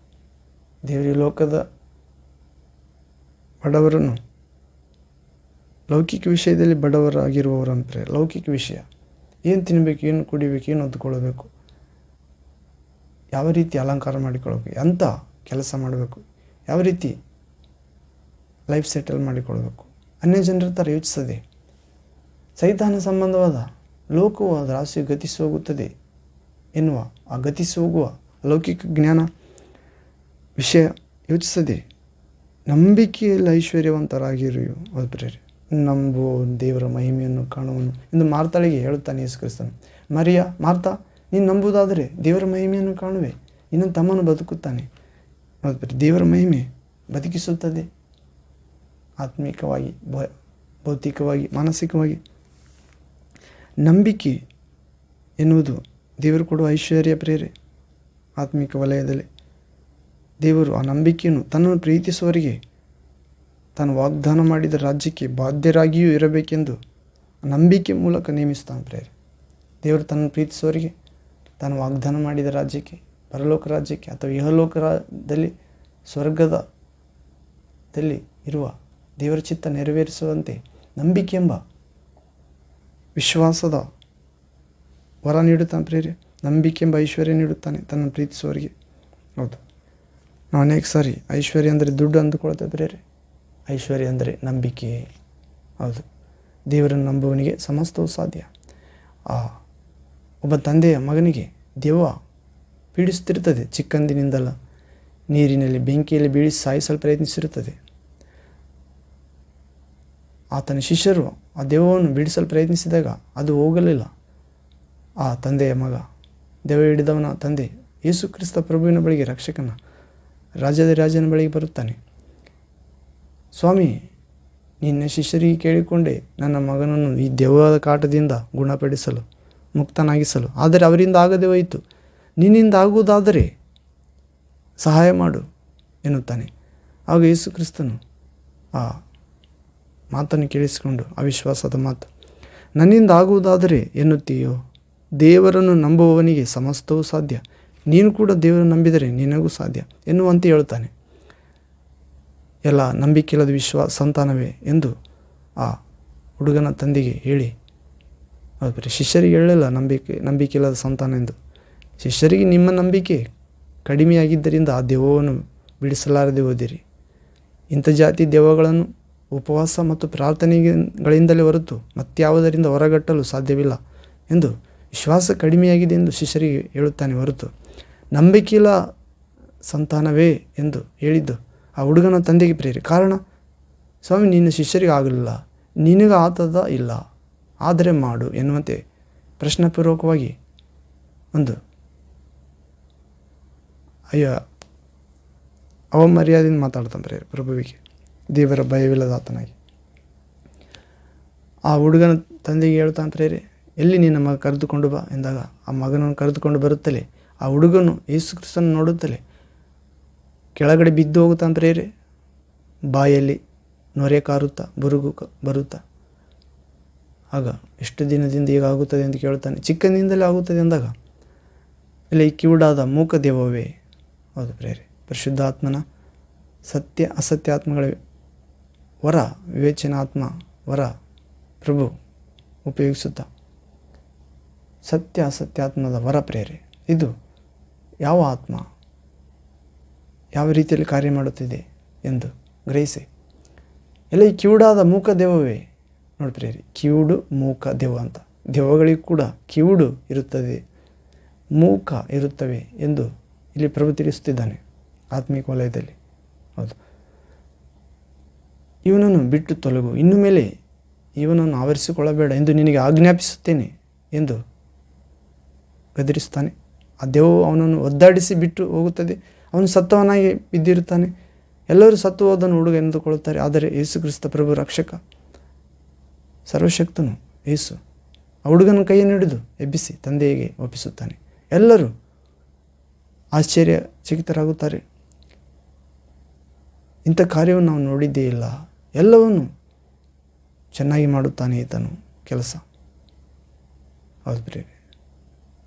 ದೇವರ ಲೋಕದ ಬಡವರನ್ನು ಲೌಕಿಕ ವಿಷಯದಲ್ಲಿ ಬಡವರಾಗಿರುವವರಂದರೆ ಲೌಕಿಕ ವಿಷಯ, ಏನು ತಿನ್ನಬೇಕು, ಏನು ಕುಡಿಬೇಕು, ಏನು ಹೊದ್ದುಕೊಳ್ಬೇಕು, ಯಾವ ರೀತಿ ಅಲಂಕಾರ ಮಾಡಿಕೊಳ್ಬೇಕು, ಎಂಥ ಕೆಲಸ ಮಾಡಬೇಕು, ಯಾವ ರೀತಿ ಲೈಫ್ ಸೆಟಲ್ ಮಾಡಿಕೊಳ್ಬೇಕು, ಅನ್ಯ ಜನರ ಥರ ಯೋಚಿಸದೆ ಸೈತಾನ ಸಂಬಂಧವಾದ ಲೋಕವು ಅದರ ಆಸೆ ಗತಿಸಿ ಹೋಗುತ್ತದೆ ಎನ್ನುವ ಆ ಗತಿಸಿ ಹೋಗುವ ಲೌಕಿಕ ಜ್ಞಾನ ವಿಷಯ ಯೋಚಿಸದೆ ನಂಬಿಕೆಯಲ್ಲಿ ಐಶ್ವರ್ಯವಂತರಾಗಿರು ಪ್ರೇರೆ. ನಂಬುವ ದೇವರ ಮಹಿಮೆಯನ್ನು ಕಾಣುವನು ಎಂದು ಮಾರ್ತಾಳಿಗೆ ಹೇಳುತ್ತಾನೆ ಯೇಸು ಕ್ರಿಸ್ತನು. ಮಾರ್ತಾ, ನೀನು ನಂಬುವುದಾದರೆ ದೇವರ ಮಹಿಮೆಯನ್ನು ಕಾಣುವೆ, ಇನ್ನೊಂದು ತಮ್ಮನು ಬದುಕುತ್ತಾನೆ. ದೇವರ ಮಹಿಮೆ ಬದುಕಿಸುತ್ತದೆ, ಆತ್ಮಿಕವಾಗಿ, ಭೌತಿಕವಾಗಿ, ಮಾನಸಿಕವಾಗಿ. ನಂಬಿಕೆ ಎನ್ನುವುದು ದೇವರು ಕೊಡುವ ಐಶ್ವರ್ಯ ಪ್ರೇರೆ. ಆತ್ಮಿಕ ವಲಯದಲ್ಲಿ ದೇವರು ಆ ನಂಬಿಕೆಯನ್ನು ತನ್ನನ್ನು ಪ್ರೀತಿಸುವವರಿಗೆ ತಾನು ವಾಗ್ದಾನ ಮಾಡಿದ ರಾಜ್ಯಕ್ಕೆ ಬಾಧ್ಯರಾಗಿಯೂ ಇರಬೇಕೆಂದು ನಂಬಿಕೆ ಮೂಲಕ ನೇಮಿಸ್ತಾನೆ ಪ್ರೇರೆ. ದೇವರು ತನ್ನನ್ನು ಪ್ರೀತಿಸುವವರಿಗೆ ತಾನು ವಾಗ್ದಾನ ಮಾಡಿದ ರಾಜ್ಯಕ್ಕೆ, ಪರಲೋಕ ರಾಜ್ಯಕ್ಕೆ ಅಥವಾ ಇಹಲೋಕದಲ್ಲಿ ಸ್ವರ್ಗದಲ್ಲಿ ಇರುವ ದೇವರ ಚಿತ್ತ ನೆರವೇರಿಸುವಂತೆ ನಂಬಿಕೆ ಎಂಬ ವಿಶ್ವಾಸದ ವರ ನೀಡುತ್ತಾನೆ ಪ್ರೇರೆ. ನಂಬಿಕೆ ಎಂಬ ಐಶ್ವರ್ಯ ನೀಡುತ್ತಾನೆ ತನ್ನನ್ನು ಪ್ರೀತಿಸುವವರಿಗೆ. ಹೌದು, ನಾವು ಅನೇಕ ಸಾರಿ ಐಶ್ವರ್ಯ ಅಂದರೆ ದುಡ್ಡು ಅಂದುಕೊಳ್ತೇವೆ ಪ್ರೇರೆ. ಐಶ್ವರ್ಯ ಅಂದರೆ ನಂಬಿಕೆ. ಹೌದು, ದೇವರನ್ನು ನಂಬುವವನಿಗೆ ಸಮಸ್ತವೂ ಸಾಧ್ಯ. ಒಬ್ಬ ತಂದೆಯ ಮಗನಿಗೆ ದೆವ್ವ ಪೀಡಿಸುತ್ತಿರುತ್ತದೆ. ಚಿಕ್ಕಂದಿನಿಂದಲ್ಲ, ನೀರಿನಲ್ಲಿ ಬೆಂಕಿಯಲ್ಲಿ ಬೀಳಿಸಿ ಸಾಯಿಸಲು ಪ್ರಯತ್ನಿಸಿರುತ್ತದೆ. ಆತನ ಶಿಷ್ಯರು ಆ ದೆವ್ವವನ್ನು ಬಿಡಿಸಲು ಪ್ರಯತ್ನಿಸಿದಾಗ ಅದು ಹೋಗಲಿಲ್ಲ. ಆ ತಂದೆಯ ಮಗ, ದೆವ್ವ ಹಿಡಿದವನ ತಂದೆ ಯೇಸು ಕ್ರಿಸ್ತ ಪ್ರಭುವಿನ ಬಳಿಗೆ, ರಕ್ಷಕನ ರಾಜದ ರಾಜನ ಬಳಿಗೆ ಬರುತ್ತಾನೆ. ಸ್ವಾಮಿ, ನಿನ್ನ ಶಿಷ್ಯರಿಗೆ ಕೇಳಿಕೊಂಡೆ ನನ್ನ ಮಗನನ್ನು ಈ ದೆವ್ವದ ಕಾಟದಿಂದ ಗುಣಪಡಿಸಲು, ಮುಕ್ತನಾಗಿಸಲು, ಆದರೆ ಅವರಿಂದ ಆಗದೆ ಹೋಯಿತು. ನಿನ್ನಿಂದ ಆಗುವುದಾದರೆ ಸಹಾಯ ಮಾಡು ಎನ್ನುತ್ತಾನೆ. ಆಗ ಯೇಸು ಕ್ರಿಸ್ತನು ಆ ಮಾತನ್ನು ಕೇಳಿಸಿಕೊಂಡು, ಅವಿಶ್ವಾಸದ ಮಾತು, ನನ್ನಿಂದ ಆಗುವುದಾದರೆ ಎನ್ನುತ್ತೀಯೋ? ದೇವರನ್ನು ನಂಬುವವನಿಗೆ ಸಮಸ್ತವೂ ಸಾಧ್ಯ. ನೀನು ಕೂಡ ದೇವರನ್ನು ನಂಬಿದರೆ ನಿನಗೂ ಸಾಧ್ಯ ಎನ್ನುವಂತೆ ಹೇಳುತ್ತಾನೆ. ಎಲ್ಲ ನಂಬಿಕೆಯಿಲ್ಲದ ಸಂತಾನವೇ ಎಂದು ಆ ಹುಡುಗನ ತಂದೆಗೆ ಹೇಳಿ, ಬರೀ ಶಿಷ್ಯರಿಗೆ ಹೇಳಲಿಲ್ಲ ನಂಬಿಕೆಯಿಲ್ಲದ ಸಂತಾನ ಎಂದು. ಶಿಷ್ಯರಿಗೆ ನಿಮ್ಮ ನಂಬಿಕೆ ಕಡಿಮೆಯಾಗಿದ್ದರಿಂದ ಆ ದೆವ್ವವನ್ನು ಬಿಡಿಸಲಾರದೆ ಹೋದಿರಿ. ಇಂಥ ಜಾತಿ ದೆವ್ವಗಳನ್ನು ಉಪವಾಸ ಮತ್ತು ಪ್ರಾರ್ಥನೆಗಳಿಂದಲೇ ಹೊರತು ಮತ್ಯಾವುದರಿಂದ ಹೊರಗಟ್ಟಲು ಸಾಧ್ಯವಿಲ್ಲ ಎಂದು ವಿಶ್ವಾಸ ಕಡಿಮೆಯಾಗಿದೆ ಎಂದು ಶಿಷ್ಯರಿಗೆ ಹೇಳುತ್ತಾನೆ ಹೊರತು ನಂಬಿಕೆಯಿಲ್ಲ ಸಂತಾನವೇ ಎಂದು ಹೇಳಿದ್ದು ಆ ಹುಡುಗನ ತಂದೆಗೆ ಪ್ರೇರಿ. ಕಾರಣ, ಸ್ವಾಮಿ ನಿನ್ನ ಶಿಷ್ಯರಿಗೆ ಆಗಲಿಲ್ಲ, ನಿನಗೆ ಆತದ ಇಲ್ಲ, ಆದರೆ ಮಾಡು ಎನ್ನುವಂತೆ ಪ್ರಶ್ನಾಪೂರ್ವಕವಾಗಿ ಒಂದು ಅವಮರ್ಯಾದೆಯಿಂದ ಮಾತಾಡ್ತಾನೆ ಪ್ರೇರಿ ಪ್ರಭುವಿಗೆ, ದೇವರ ಭಯವಿಲ್ಲದ ಆತನಾಗಿ. ಆ ಹುಡುಗನ ತಂದೆಗೆ ಹೇಳ್ತಾನೆ ಪ್ರೇರಿ, ಎಲ್ಲಿ ನಿನ್ನ ಮಗ ಕರೆದುಕೊಂಡು ಬಾ ಎಂದಾಗ ಆ ಮಗನನ್ನು ಕರೆದುಕೊಂಡು ಬರುತ್ತಲೇ ಆ ಹುಡುಗನು ಯೇಸು ಕ್ರಿಸ್ತನ ನೋಡುತ್ತಲೇ ಕೆಳಗಡೆ ಬಿದ್ದು ಹೋಗುತ್ತಾನೆ ಪ್ರೇರೆ. ಬಾಯಲ್ಲಿ ನೊರೆ ಕಾರುತ್ತಾ ಬುರುಗು ಬರುತ್ತಾ. ಆಗ ಎಷ್ಟು ದಿನದಿಂದ ಈಗ ಆಗುತ್ತದೆ ಎಂದು ಕೇಳುತ್ತಾನೆ. ಚಿಕ್ಕಂದಿಂದಲೇ ಆಗುತ್ತದೆ ಎಂದಾಗ ಇಲ್ಲಿ ಕಿವುಡಾದ ಮೂಕ ದೆವ್ವವೇ. ಹೌದು ಪ್ರೇರೆ, ಪರಿಶುದ್ಧಾತ್ಮನ ಸತ್ಯ ಅಸತ್ಯಾತ್ಮಗಳ ವರ, ವಿವೇಚನಾತ್ಮ ವರ ಪ್ರಭು ಉಪಯೋಗಿಸುತ್ತಾ ಸತ್ಯ ಅಸತ್ಯಾತ್ಮದ ವರ ಪ್ರೇರೆ. ಇದು ಯಾವ ಆತ್ಮ ಯಾವ ರೀತಿಯಲ್ಲಿ ಕಾರ್ಯ ಮಾಡುತ್ತಿದೆ ಎಂದು ಗ್ರಹಿಸಿ. ಎಲ್ಲ ಈ ಕಿವುಡಾದ ಮೂಕ ದೆವ್ವವೇ. ನೋಡಿ ಪ್ರೇರಿ, ಕಿವುಡು ಮೂಕ ದೆವ್ವ ಅಂತ. ದೆವ್ವಗಳಿಗೂ ಕೂಡ ಕಿವುಡು ಇರುತ್ತದೆ, ಮೂಕ ಇರುತ್ತವೆ ಎಂದು ಇಲ್ಲಿ ಪ್ರಭು ತಿಳಿಸುತ್ತಿದ್ದಾನೆ ಆತ್ಮಿಕ ವಲಯದಲ್ಲಿ. ಹೌದು, ಇವನನ್ನು ಬಿಟ್ಟು ತೊಲಗು, ಇನ್ನು ಮೇಲೆ ಇವನನ್ನು ಆವರಿಸಿಕೊಳ್ಳಬೇಡ ಎಂದು ನಿನಗೆ ಆಜ್ಞಾಪಿಸುತ್ತೇನೆ ಎಂದು ಗದರಿಸುತ್ತಾನೆ. ಆ ದೆವ್ವ ಅವನನ್ನು ಒದ್ದಾಡಿಸಿ ಬಿಟ್ಟು ಹೋಗುತ್ತದೆ. ಅವನು ಸತ್ತವನಾಗಿ ಬಿದ್ದಿರುತ್ತಾನೆ. ಎಲ್ಲರೂ ಸತ್ತು ಹೋದನು ಹುಡುಗ ಎಂದುಕೊಳ್ಳುತ್ತಾರೆ. ಆದರೆ ಯೇಸು ಕ್ರಿಸ್ತ ಪ್ರಭು ರಕ್ಷಕ, ಸರ್ವಶಕ್ತನು ಯೇಸು ಆ ಹುಡುಗನ ಕೈಯನ್ನು ಹಿಡಿದು ಎಬ್ಬಿಸಿ ತಂದೆಗೆ ಒಪ್ಪಿಸುತ್ತಾನೆ. ಎಲ್ಲರೂ ಆಶ್ಚರ್ಯಚಕಿತರಾಗುತ್ತಾರೆ. ಇಂಥ ಕಾರ್ಯವನ್ನು ನಾವು ನೋಡಿದ್ದೇ ಇಲ್ಲ. ಎಲ್ಲವನ್ನು ಚೆನ್ನಾಗಿ ಮಾಡುತ್ತಾನೆ ಈತನು ಕೆಲಸ. ಹೌದು ಪ್ರೇರೆ,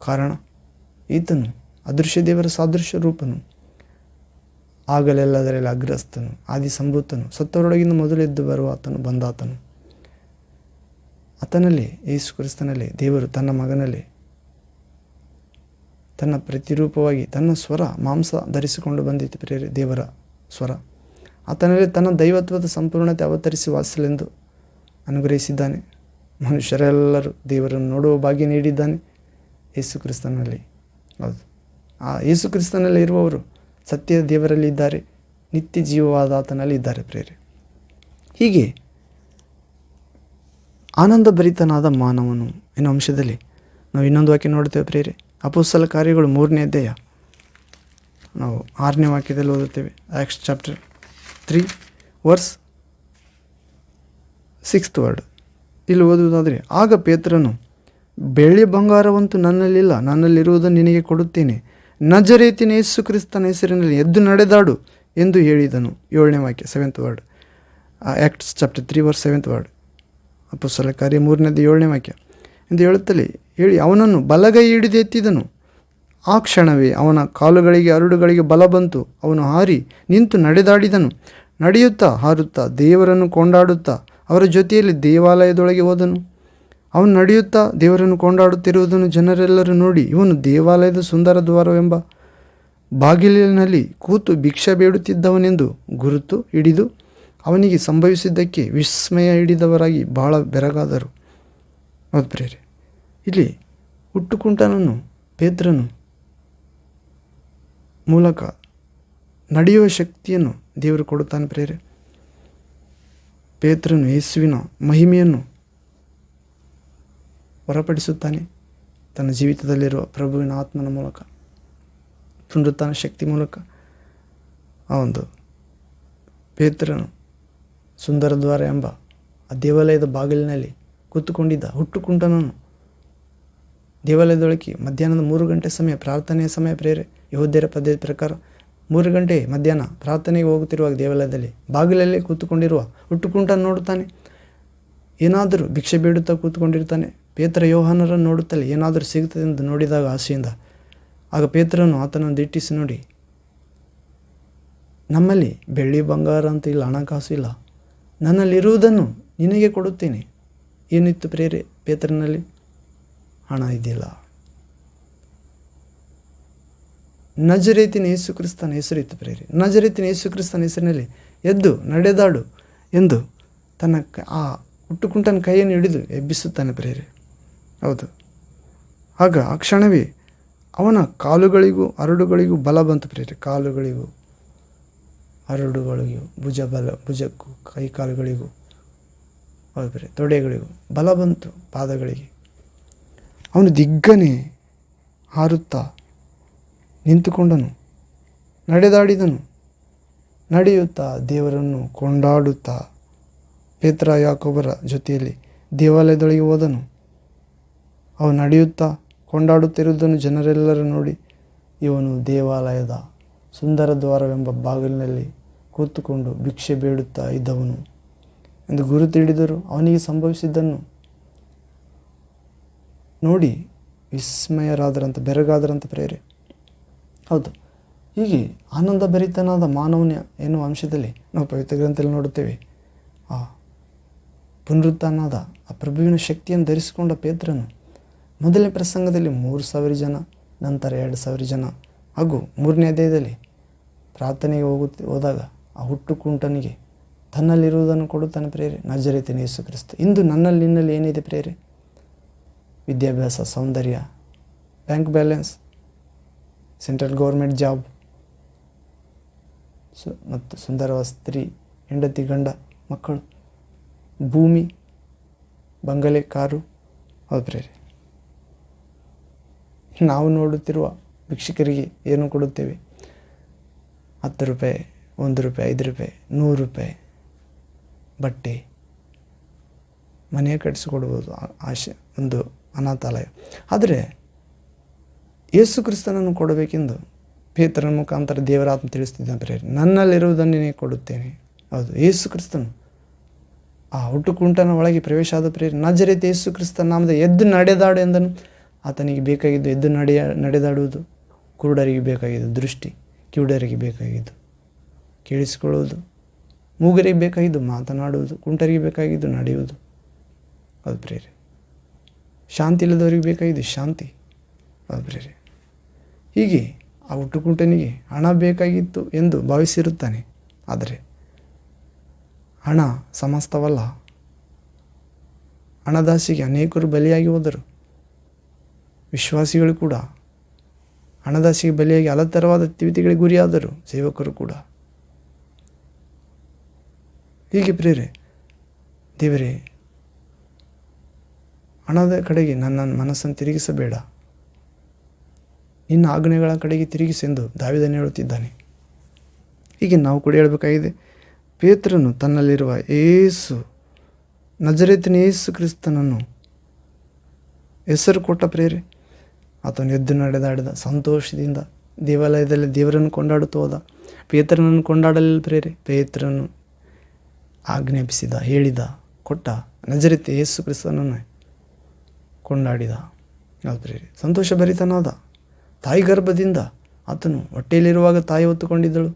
ಕಾರಣ ಈತನು ಅದೃಶ್ಯ ದೇವರ ಸಾದೃಶ್ಯ ರೂಪನು, ಆಗಲೆಲ್ಲದರಲ್ಲಿ ಅಗ್ರಸ್ತನು, ಆದಿ ಸಂಭೂತನು, ಸತ್ತವರೊಳಗಿಂದ ಮೊದಲೆದ್ದು ಬರುವ ಆತನು, ಬಂದಾತನು. ಆತನಲ್ಲಿ, ಯೇಸು ಕ್ರಿಸ್ತನಲ್ಲಿ ದೇವರು ತನ್ನ ಮಗನಲ್ಲಿ ತನ್ನ ಪ್ರತಿರೂಪವಾಗಿ ತನ್ನ ಸ್ವರ ಮಾಂಸ ಧರಿಸಿಕೊಂಡು ಬಂದಿತ್ತು ಪ್ರೇರೆ, ದೇವರ ಸ್ವರ. ಆತನಲ್ಲಿ ತನ್ನ ದೈವತ್ವದ ಸಂಪೂರ್ಣತೆ ಅವತರಿಸಿ ವಾಸಲೆಂದು ಅನುಗ್ರಹಿಸಿದ್ದಾನೆ. ಮನುಷ್ಯರೆಲ್ಲರೂ ದೇವರನ್ನು ನೋಡುವ ಭಾಗ್ಯ ನೀಡಿದ್ದಾನೆ ಯೇಸು ಕ್ರಿಸ್ತನಲ್ಲಿ. ಹೌದು, ಆ ಯೇಸು ಕ್ರಿಸ್ತನಲ್ಲಿ ಇರುವವರು ಸತ್ಯ ದೇವರಲ್ಲಿ ಇದ್ದಾರೆ, ನಿತ್ಯ ಜೀವವಾದ ಆತನಲ್ಲಿ ಇದ್ದಾರೆ ಪ್ರೇರೆ. ಹೀಗೆ ಆನಂದಭರಿತನಾದ ಮಾನವನು ಎನ್ನುವ ಅಂಶದಲ್ಲಿ ನಾವು ಇನ್ನೊಂದು ವಾಕ್ಯ ನೋಡ್ತೇವೆ ಪ್ರೇರೆ. ಅಪೊಸ್ತಲ ಕಾರ್ಯಗಳು 3ನೇ ಅಧ್ಯಾಯ ನಾವು 6ನೇ ವಾಕ್ಯದಲ್ಲಿ ಓದುತ್ತೇವೆ. Acts chapter 3 verse 6th word. ಇಲ್ಲಿ ಓದುವುದಾದರೆ, ಆಗ ಪೇತ್ರನು, ಬೆಳ್ಳಿ ಬಂಗಾರವಂತೂ ನನ್ನಲ್ಲಿಲ್ಲ, ನನ್ನಲ್ಲಿರುವುದನ್ನು ನಿನಗೆ ಕೊಡುತ್ತೇನೆ, ನಜರೇತಿನ ಯೇಸು ಕ್ರಿಸ್ತನ ಹೆಸರಿನಲ್ಲಿ ಎದ್ದು ನಡೆದಾಡು ಎಂದು ಹೇಳಿದನು. 7ನೇ ವಾಕ್ಯ 7th word. Acts chapter 3 verse 7th word. ಅಪೊಸ್ತಲ ಕಾರ್ಯ 3ನೇದು 7ನೇ ವಾಕ್ಯ ಎಂದು ಹೇಳುತ್ತಲೇ ಹೇಳಿ ಅವನನ್ನು ಬಲಗೈ ಹಿಡಿದು ಎತ್ತಿದನು. ಆ ಕ್ಷಣವೇ ಅವನ ಕಾಲುಗಳಿಗೆ ಹರಡುಗಳಿಗೆ ಬಲ ಬಂತು. ಅವನು ಹಾರಿ ನಿಂತು ನಡೆದಾಡಿದನು. ನಡೆಯುತ್ತಾ ಹಾರುತ್ತಾ ದೇವರನ್ನು ಕೊಂಡಾಡುತ್ತಾ ಅವರ ಜೊತೆಯಲ್ಲಿ ದೇವಾಲಯದೊಳಗೆ ಹೋದನು. ಅವನು ನಡೆಯುತ್ತಾ ದೇವರನ್ನು ಕೊಂಡಾಡುತ್ತಿರುವುದನ್ನು ಜನರೆಲ್ಲರೂ ನೋಡಿ, ಇವನು ದೇವಾಲಯದ ಸುಂದರ ದ್ವಾರವೆಂಬ ಬಾಗಿಲಿನಲ್ಲಿ ಕೂತು ಭಿಕ್ಷೆ ಬೇಡುತ್ತಿದ್ದವನೆಂದು ಗುರುತು ಹಿಡಿದು ಅವನಿಗೆ ಸಂಭವಿಸಿದ್ದಕ್ಕೆ ವಿಸ್ಮಯ ಹಿಡಿದವರಾಗಿ ಬಹಳ ಬೆರಗಾದರು. ಹೌದು ಪ್ರಿಯರೇ, ಇಲ್ಲಿ ಹುಟ್ಟುಕುಂಟನನ್ನು ಪೇತ್ರನು ಮೂಲಕ ನಡೆಯುವ ಶಕ್ತಿಯನ್ನು ದೇವರು ಕೊಡುತ್ತಾನೆ ಪ್ರಿಯರೇ. ಪೇತ್ರನು ಯೇಸುವಿನ ಮಹಿಮೆಯನ್ನು ಹೊರಪಡಿಸುತ್ತಾನೆ ತನ್ನ ಜೀವಿತದಲ್ಲಿರುವ ಪ್ರಭುವಿನ ಆತ್ಮನ ಮೂಲಕ, ಪುನರುತ್ಥಾನ ಶಕ್ತಿ ಮೂಲಕ. ಆ ಒಂದು ಪೇತ್ರನು ಸುಂದರ ದ್ವಾರ ಎಂಬ ಆ ದೇವಾಲಯದ ಬಾಗಿಲಿನಲ್ಲಿ ಕೂತುಕೊಂಡಿದ್ದ ಹುಟ್ಟುಕುಂಟನನ್ನು ದೇವಾಲಯದೊಳಗೆ ಮಧ್ಯಾಹ್ನದ 3 ಗಂಟೆ ಸಮಯ, ಪ್ರಾರ್ಥನೆಯ ಸಮಯ ಪ್ರೇರೆ, ಯೆಹೂದ್ಯರ ಪದ್ಧತಿ ಪ್ರಕಾರ 3 ಗಂಟೆ ಮಧ್ಯಾಹ್ನ ಪ್ರಾರ್ಥನೆಗೆ ಹೋಗುತ್ತಿರುವಾಗ ದೇವಾಲಯದಲ್ಲಿ ಬಾಗಿಲಲ್ಲೇ ಕೂತುಕೊಂಡಿರುವ ಹುಟ್ಟುಕುಂಟನ ನೋಡುತ್ತಾನೆ. ಏನಾದರೂ ಭಿಕ್ಷೆ ಬೇಡುತ್ತಾ ಕೂತ್ಕೊಂಡಿರ್ತಾನೆ. ಪೇತ್ರ ಯೋಹಾನರನ್ನು ನೋಡುತ್ತಲೇ ಏನಾದರೂ ಸಿಗುತ್ತದೆ ಎಂದು ನೋಡಿದಾಗ ಆಸೆಯಿಂದ, ಆಗ ಪೇತ್ರನು ಆತನನ್ನು ದಿಟ್ಟಿಸಿ ನೋಡಿ, ನಮ್ಮಲ್ಲಿ ಬೆಳ್ಳಿ ಬಂಗಾರ ಅಂತ ಇಲ್ಲ, ಹಣಕಾಸು ಇಲ್ಲ, ನನ್ನಲ್ಲಿರುವುದನ್ನು ನಿನಗೆ ಕೊಡುತ್ತೇನೆ. ಏನಿತ್ತು ಪ್ರೇರೆ ಪೇತ್ರನಲ್ಲಿ? ಹಣ ಇದ್ದಿಲ್ಲ. ನಜರೇತಿನ ಯೇಸು ಕ್ರಿಸ್ತನ ಹೆಸರಿತ್ತು ಪ್ರೇರೆ. ನಜರೇತಿನ ಯೇಸು ಕ್ರಿಸ್ತನ ಹೆಸರಿನಲ್ಲಿ ಎದ್ದು ನಡೆದಾಡು ಎಂದು ತನ್ನ ಆ ಹುಟ್ಟುಕುಂಟನ ಕೈಯನ್ನು ಹಿಡಿದು ಎಬ್ಬಿಸುತ್ತಾನೆ ಪ್ರೇರೆ. ಹೌದು, ಆಗ ಆ ಕ್ಷಣವೇ ಅವನ ಕಾಲುಗಳಿಗೂ ಹರಡುಗಳಿಗೂ ಬಲ ಬಂತು ಪ್ರೇರೆ. ಕಾಲುಗಳಿಗೂ ಹರಡುಗಳಿಗೂ ಭುಜಕ್ಕೂ ಕೈ ಕಾಲುಗಳಿಗೂ, ಹೌದು ಪ್ರೇರೆ, ತೊಡೆಗಳಿಗೂ ಬಲ ಬಂತು, ಪಾದಗಳಿಗೆ. ಅವನು ದಿಗ್ಗನೆ ಹಾರುತ್ತಾ ನಿಂತುಕೊಂಡನು, ನಡೆದಾಡಿದನು, ನಡೆಯುತ್ತಾ ದೇವರನ್ನು ಕೊಂಡಾಡುತ್ತಾ ಪೇತ್ರ ಯಾಕೋಬರ ಜೊತೆಯಲ್ಲಿ ದೇವಾಲಯದೊಳಗೆ ಹೋದನು. ಅವನು ನಡೆಯುತ್ತಾ ಕೊಂಡಾಡುತ್ತಿರುವುದನ್ನು ಜನರೆಲ್ಲರೂ ನೋಡಿ, ಇವನು ದೇವಾಲಯದ ಸುಂದರ ದ್ವಾರವೆಂಬ ಬಾಗಿಲಿನಲ್ಲಿ ಕೂತುಕೊಂಡು ಭಿಕ್ಷೆ ಬೇಡುತ್ತಾ ಇದ್ದವನು ಎಂದು ಗುರುತು ಹಿಡಿದರು. ಅವನಿಗೆ ಸಂಭವಿಸಿದ್ದನ್ನು ನೋಡಿ ವಿಸ್ಮಯರಾದರಂತ, ಬೆರಗಾದರಂತ ಪ್ರೇರೆ. ಹೌದು, ಹೀಗೆ ಆನಂದ ಭರಿತನಾದ ಮಾನವನ ಎನ್ನುವ ಅಂಶದಲ್ಲಿ ನಾವು ಪವಿತ್ರ ಗ್ರಂಥದಲ್ಲಿ ನೋಡುತ್ತೇವೆ. ಆ ಪುನರುತ್ಥಾನದ ಆ ಪ್ರಭುವಿನ ಶಕ್ತಿಯನ್ನು ಧರಿಸಿಕೊಂಡ ಪೇತ್ರನು ಮೊದಲನೇ ಪ್ರಸಂಗದಲ್ಲಿ 3,000 ಜನ, ನಂತರ 2,000 ಜನ, ಹಾಗೂ 3ನೇ ಅಧ್ಯಾಯದಲ್ಲಿ ಪ್ರಾರ್ಥನೆಗೆ ಹೋದಾಗ ಆ ಹುಟ್ಟುಕುಂಟನಿಗೆ ತನ್ನಲ್ಲಿರುವುದನ್ನು ಕೊಡುತ್ತಾನೆ ಪ್ರೇರೆ, ನಜರೇತಿನ ಯೇಸು ಕ್ರಿಸ್ತ. ಇಂದು ನನ್ನಲ್ಲಿ ನಿನ್ನಲ್ಲಿ ಏನಿದೆ ಪ್ರೇರೆ? ವಿದ್ಯಾಭ್ಯಾಸ, ಸೌಂದರ್ಯ, bank balance, central government job, ಮತ್ತು ಸುಂದರವಾದ ಸ್ತ್ರೀ, ಹೆಂಡತಿ, ಗಂಡ, ಮಕ್ಕಳು, ಭೂಮಿ, ಬಂಗಲೆ, ಕಾರು. ಹೌದು ಪ್ರೇರೆ, ನಾವು ನೋಡುತ್ತಿರುವ ಭಿಕ್ಷುಕರಿಗೆ ಏನು ಕೊಡುತ್ತೇವೆ? 10 ರೂಪಾಯಿ, 1 ರೂಪಾಯಿ, 5 ರೂಪಾಯಿ, 100 ರೂಪಾಯಿ ಬಟ್ಟೆ, ಮನೆ ಕಟ್ಟಿಸಿಕೊಡ್ಬೋದು, ಆಶೆ, ಒಂದು ಅನಾಥಾಲಯ. ಆದರೆ ಯೇಸು ಕ್ರಿಸ್ತನನ್ನು ಕೊಡಬೇಕೆಂದು ಪೇತ್ರನ ಮುಖಾಂತರ ದೇವರಾತ್ಮ ತಿಳಿಸ್ತಿದ್ದಾನೆ ಪ್ರೇರೆ, ನನ್ನಲ್ಲಿರುವುದನ್ನು ನೀನೇ ಕೊಡುತ್ತೇನೆ. ಹೌದು, ಯೇಸು ಕ್ರಿಸ್ತನು ಆ ಹುಟ್ಟುಕುಂಟನ ಒಳಗೆ ಪ್ರವೇಶ ಆದ ಪ್ರೇರೆ. ನಜರೇತ ಯೇಸು ಕ್ರಿಸ್ತನ ನಾಮದ ಎದ್ದು ನಡೆದಾಡು ಎಂದನು. ಆತನಿಗೆ ಬೇಕಾಗಿದ್ದು ಎದ್ದು ನಡೆದಾಡುವುದು, ಕುರುಡರಿಗೆ ಬೇಕಾಗಿದ್ದು ದೃಷ್ಟಿ, ಕಿವುಡರಿಗೆ ಬೇಕಾಗಿದ್ದು ಕೇಳಿಸಿಕೊಳ್ಳುವುದು, ಮೂಗರಿಗೆ ಬೇಕಾಗಿದ್ದು ಮಾತನಾಡುವುದು, ಕುಂಟರಿಗೆ ಬೇಕಾಗಿದ್ದು ನಡೆಯುವುದು. ಅದು ಪ್ರೇರೆ. ಶಾಂತಿ ಇಲ್ಲದವರಿಗೆ ಬೇಕಾಗಿದ್ದು ಶಾಂತಿ. ಅದು ಪ್ರೇರೆ. ಹೀಗೆ ಆ ಹುಟ್ಟುಕುಂಟನಿಗೆ ಹಣ ಬೇಕಾಗಿತ್ತು ಎಂದು ಭಾವಿಸಿರುತ್ತಾನೆ. ಆದರೆ ಹಣ ಸಮಸ್ತವಲ್ಲ. ಹಣದಾಸಿಗೆ ಅನೇಕರು ಬಲಿಯಾಗಿ ಹೋದರು. ವಿಶ್ವಾಸಿಗಳು ಕೂಡ ಹಣದಾಸಿಗೆ ಬಲಿಯಾಗಿ ಹಲತರವಾದ ತೀವ್ರತೆಗಳಿಗೆ ಗುರಿಯಾದರು, ಸೇವಕರು ಕೂಡ. ಹೀಗೆ ಪ್ರೇರೆ, ದೇವರೇ, ಹಣದ ಕಡೆಗೆ ನನ್ನ ಮನಸ್ಸನ್ನು ತಿರುಗಿಸಬೇಡ, ನಿನ್ನ ಆಜ್ಞೆಗಳ ಕಡೆಗೆ ತಿರುಗಿಸೆಂದು ದಾವೀದನು ಹೇಳುತ್ತಿದ್ದಾನೆ. ಹೀಗೆ ನಾವು ಕೂಡ ಹೇಳಬೇಕಾಗಿದೆ, ಪೇತ್ರನು ತನ್ನಲ್ಲಿರುವ ಯೇಸು, ನಜರೇತಿನ ಯೇಸು ಕ್ರಿಸ್ತನನ್ನು ಹೆಸರು ಕೊಟ್ಟ ಪ್ರೇರೆ. ಆತನು ಎದ್ದು ನಡೆದಾಡಿದ, ಸಂತೋಷದಿಂದ ದೇವಾಲಯದಲ್ಲಿ ದೇವರನ್ನು ಕೊಂಡಾಡುತ್ತಾ ಹೋದ. ಪೇತ್ರನನ್ನು ಕೊಂಡಾಡಲಿಲ್ಲ ಪ್ರೇರೆ, ಪೇತ್ರನು ಆಜ್ಞಾಪಿಸಿದ, ಹೇಳಿದ, ಕೊಟ್ಟ ನಜರೇತ ಯೇಸು ಕ್ರಿಸ್ತನನ್ನು ಕೊಂಡಾಡಿದ. ಅದು ಪ್ರೇರೆ, ಸಂತೋಷ ಭರಿತನಾದ. ತಾಯಿ ಗರ್ಭದಿಂದ ಆತನು ಹೊಟ್ಟೆಯಲ್ಲಿರುವಾಗ ತಾಯಿ ಹೊತ್ತುಕೊಂಡಿದ್ದಳು.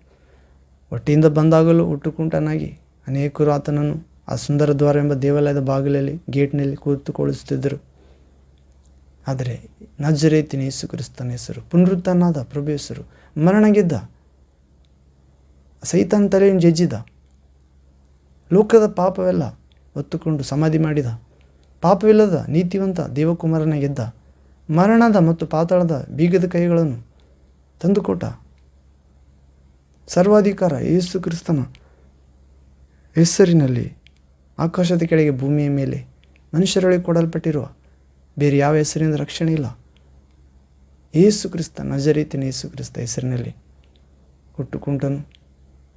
ಹೊಟ್ಟೆಯಿಂದ ಬಂದಾಗಲೂ ಹುಟ್ಟುಕುಂಟನಾಗಿ ಅನೇಕರು ಆತನನ್ನು ಆ ಸುಂದರ ದ್ವಾರ ಎಂಬ ದೇವಾಲಯದ ಬಾಗಿಲಲ್ಲಿ, ಗೇಟ್ನಲ್ಲಿ ಕೂತುಕೊಳ್ಳಿಸುತ್ತಿದ್ದರು. ಆದರೆ ನಜರೇತಿನ ಯೇಸು ಕ್ರಿಸ್ತನ ಹೆಸರು, ಪುನರುತ್ಥಾನದ ಪ್ರಭು ಹೆಸರು, ಮರಣ ಗೆದ್ದ, ಸೈತಾನ್ ತಲೆಯನ್ನು ಜಜ್ಜಿದ, ಲೋಕದ ಪಾಪವೆಲ್ಲ ಹೊತ್ತುಕೊಂಡು ಸಮಾಧಿ ಮಾಡಿದ, ಪಾಪವಿಲ್ಲದ ನೀತಿವಂತ ದೇವಕುಮಾರನ ಗೆದ್ದ, ಮರಣದ ಮತ್ತು ಪಾತಾಳದ ಬೀಗದ ಕೈಗಳನ್ನು ತಂದುಕೊಟ್ಟ. ಸರ್ವಾಧಿಕಾರ ಯೇಸು ಕ್ರಿಸ್ತನ ಹೆಸರಿನಲ್ಲಿ ಆಕಾಶದ ಕೆಳಗೆ ಭೂಮಿಯ ಮೇಲೆ ಮನುಷ್ಯರೊಳಗೆ ಕೊಡಲ್ಪಟ್ಟಿರುವ ಬೇರೆ ಯಾವ ಹೆಸರಿನಿಂದ ರಕ್ಷಣೆ ಇಲ್ಲ. ಯೇಸು ಕ್ರಿಸ್ತ, ನಜರೇತಿನ ಯೇಸು ಕ್ರಿಸ್ತ ಹೆಸರಿನಲ್ಲಿ ಹುಟ್ಟು ಕುಂಟನು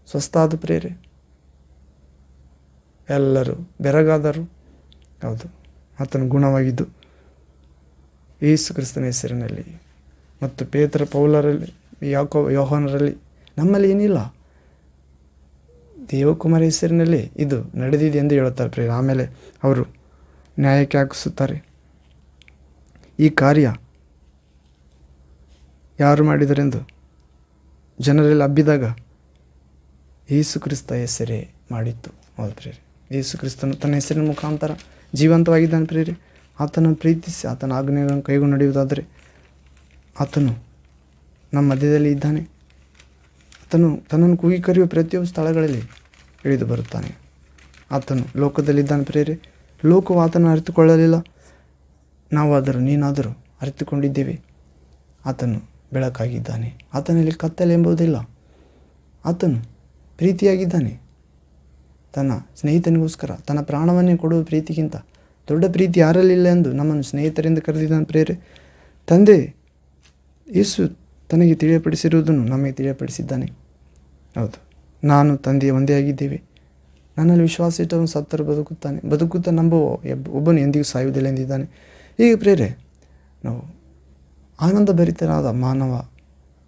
ಸ್ವಸ್ಥಾದ ಪ್ರೇರೆ, ಎಲ್ಲರೂ ಬೆರಗಾದರು. ಹೌದು, ಆತನ ಗುಣವಾಗಿದ್ದು ಯೇಸು ಕ್ರಿಸ್ತನ ಹೆಸರಿನಲ್ಲಿ ಮತ್ತು ಪೇತ್ರ, ಪೌಲರಲ್ಲಿ, ಯೋಹಾನರಲ್ಲಿ ನಮ್ಮಲ್ಲಿ ಏನಿಲ್ಲ, ದೇವಕುಮಾರ ಹೆಸರಿನಲ್ಲಿ ಇದು ನಡೆದಿದೆ ಎಂದು ಹೇಳುತ್ತಾರೆ ಪ್ರೇರೆ. ಆಮೇಲೆ ಅವರು ನ್ಯಾಯಕ್ಕೆ ಹಾಕಿಸುತ್ತಾರೆ. ಈ ಕಾರ್ಯ ಯಾರು ಮಾಡಿದರೆಂದು ಜನರಲ್ಲಿ ಹಬ್ಬಿದಾಗ ಯೇಸು ಕ್ರಿಸ್ತ ಹೆಸರೇ ಮಾಡಿತ್ತು. ಹೌದು ಪ್ರೇರೆ, ಯೇಸು ಕ್ರಿಸ್ತನು ತನ್ನ ಹೆಸರಿನ ಮುಖಾಂತರ ಜೀವಂತವಾಗಿದ್ದಾನೆ ಪ್ರೇರೆ. ಆತನನ್ನು ಪ್ರೀತಿಸಿ ಆತನ ಆಜ್ಞೆಗಳನ್ನು ಕೈಗೊಂಡು ನಡೆಯುವುದಾದರೆ ಆತನು ನಮ್ಮ ಮಧ್ಯದಲ್ಲಿ ಇದ್ದಾನೆ. ಆತನು ತನ್ನನ್ನು ಕೂಗಿ ಕರೆಯುವ ಪ್ರತಿಯೊಂದು ಸ್ಥಳಗಳಲ್ಲಿ ಇಳಿದು ಬರುತ್ತಾನೆ. ಆತನು ಲೋಕದಲ್ಲಿದ್ದಾನೆ ಪ್ರೇರೆ. ಲೋಕವು ಆತನು ಅರಿತುಕೊಳ್ಳಲಿಲ್ಲ, ನಾವಾದರೂ ನೀನಾದರೂ ಅರಿತುಕೊಂಡಿದ್ದೇವೆ. ಆತನು ಬೆಳಕಾಗಿದ್ದಾನೆ, ಆತನಲ್ಲಿ ಕತ್ತಲೆ ಎಂಬುದಿಲ್ಲ. ಆತನು ಪ್ರೀತಿಯಾಗಿದ್ದಾನೆ. ತನ್ನ ಸ್ನೇಹಿತನಿಗೋಸ್ಕರ ತನ್ನ ಪ್ರಾಣವನ್ನೇ ಕೊಡುವ ಪ್ರೀತಿಗಿಂತ ದೊಡ್ಡ ಪ್ರೀತಿ ಯಾರಲ್ಲಿಲ್ಲ ಎಂದು ನಮ್ಮನ್ನು ಸ್ನೇಹಿತರಿಂದ ಕರೆದಿದ್ದಾನೆ ಪ್ರೇರೆ. ತಂದೆ ಯೇಸು ತನಗೆ ತಿಳಿಯಪಡಿಸಿರುವುದನ್ನು ನಮಗೆ ತಿಳಿಯಪಡಿಸಿದ್ದಾನೆ. ಹೌದು, ನಾನು ತಂದೆಯ ಒಂದೇ ಆಗಿದ್ದೇವೆ. ನನ್ನಲ್ಲಿ ವಿಶ್ವಾಸ ಇಟ್ಟವನು ಸತ್ತರೂ ಬದುಕುತ್ತಾನೆ, ಬದುಕುತ್ತಾ ನಂಬುವ ಒಬ್ಬನು ಎಂದಿಗೂ ಸಾಯುವುದಿಲ್ಲ ಎಂದಿದ್ದಾನೆ. ಹೀಗೆ ಪ್ರೇರೆ, ನಾವು ಆನಂದ ಭರಿತನಾದ ಮಾನವ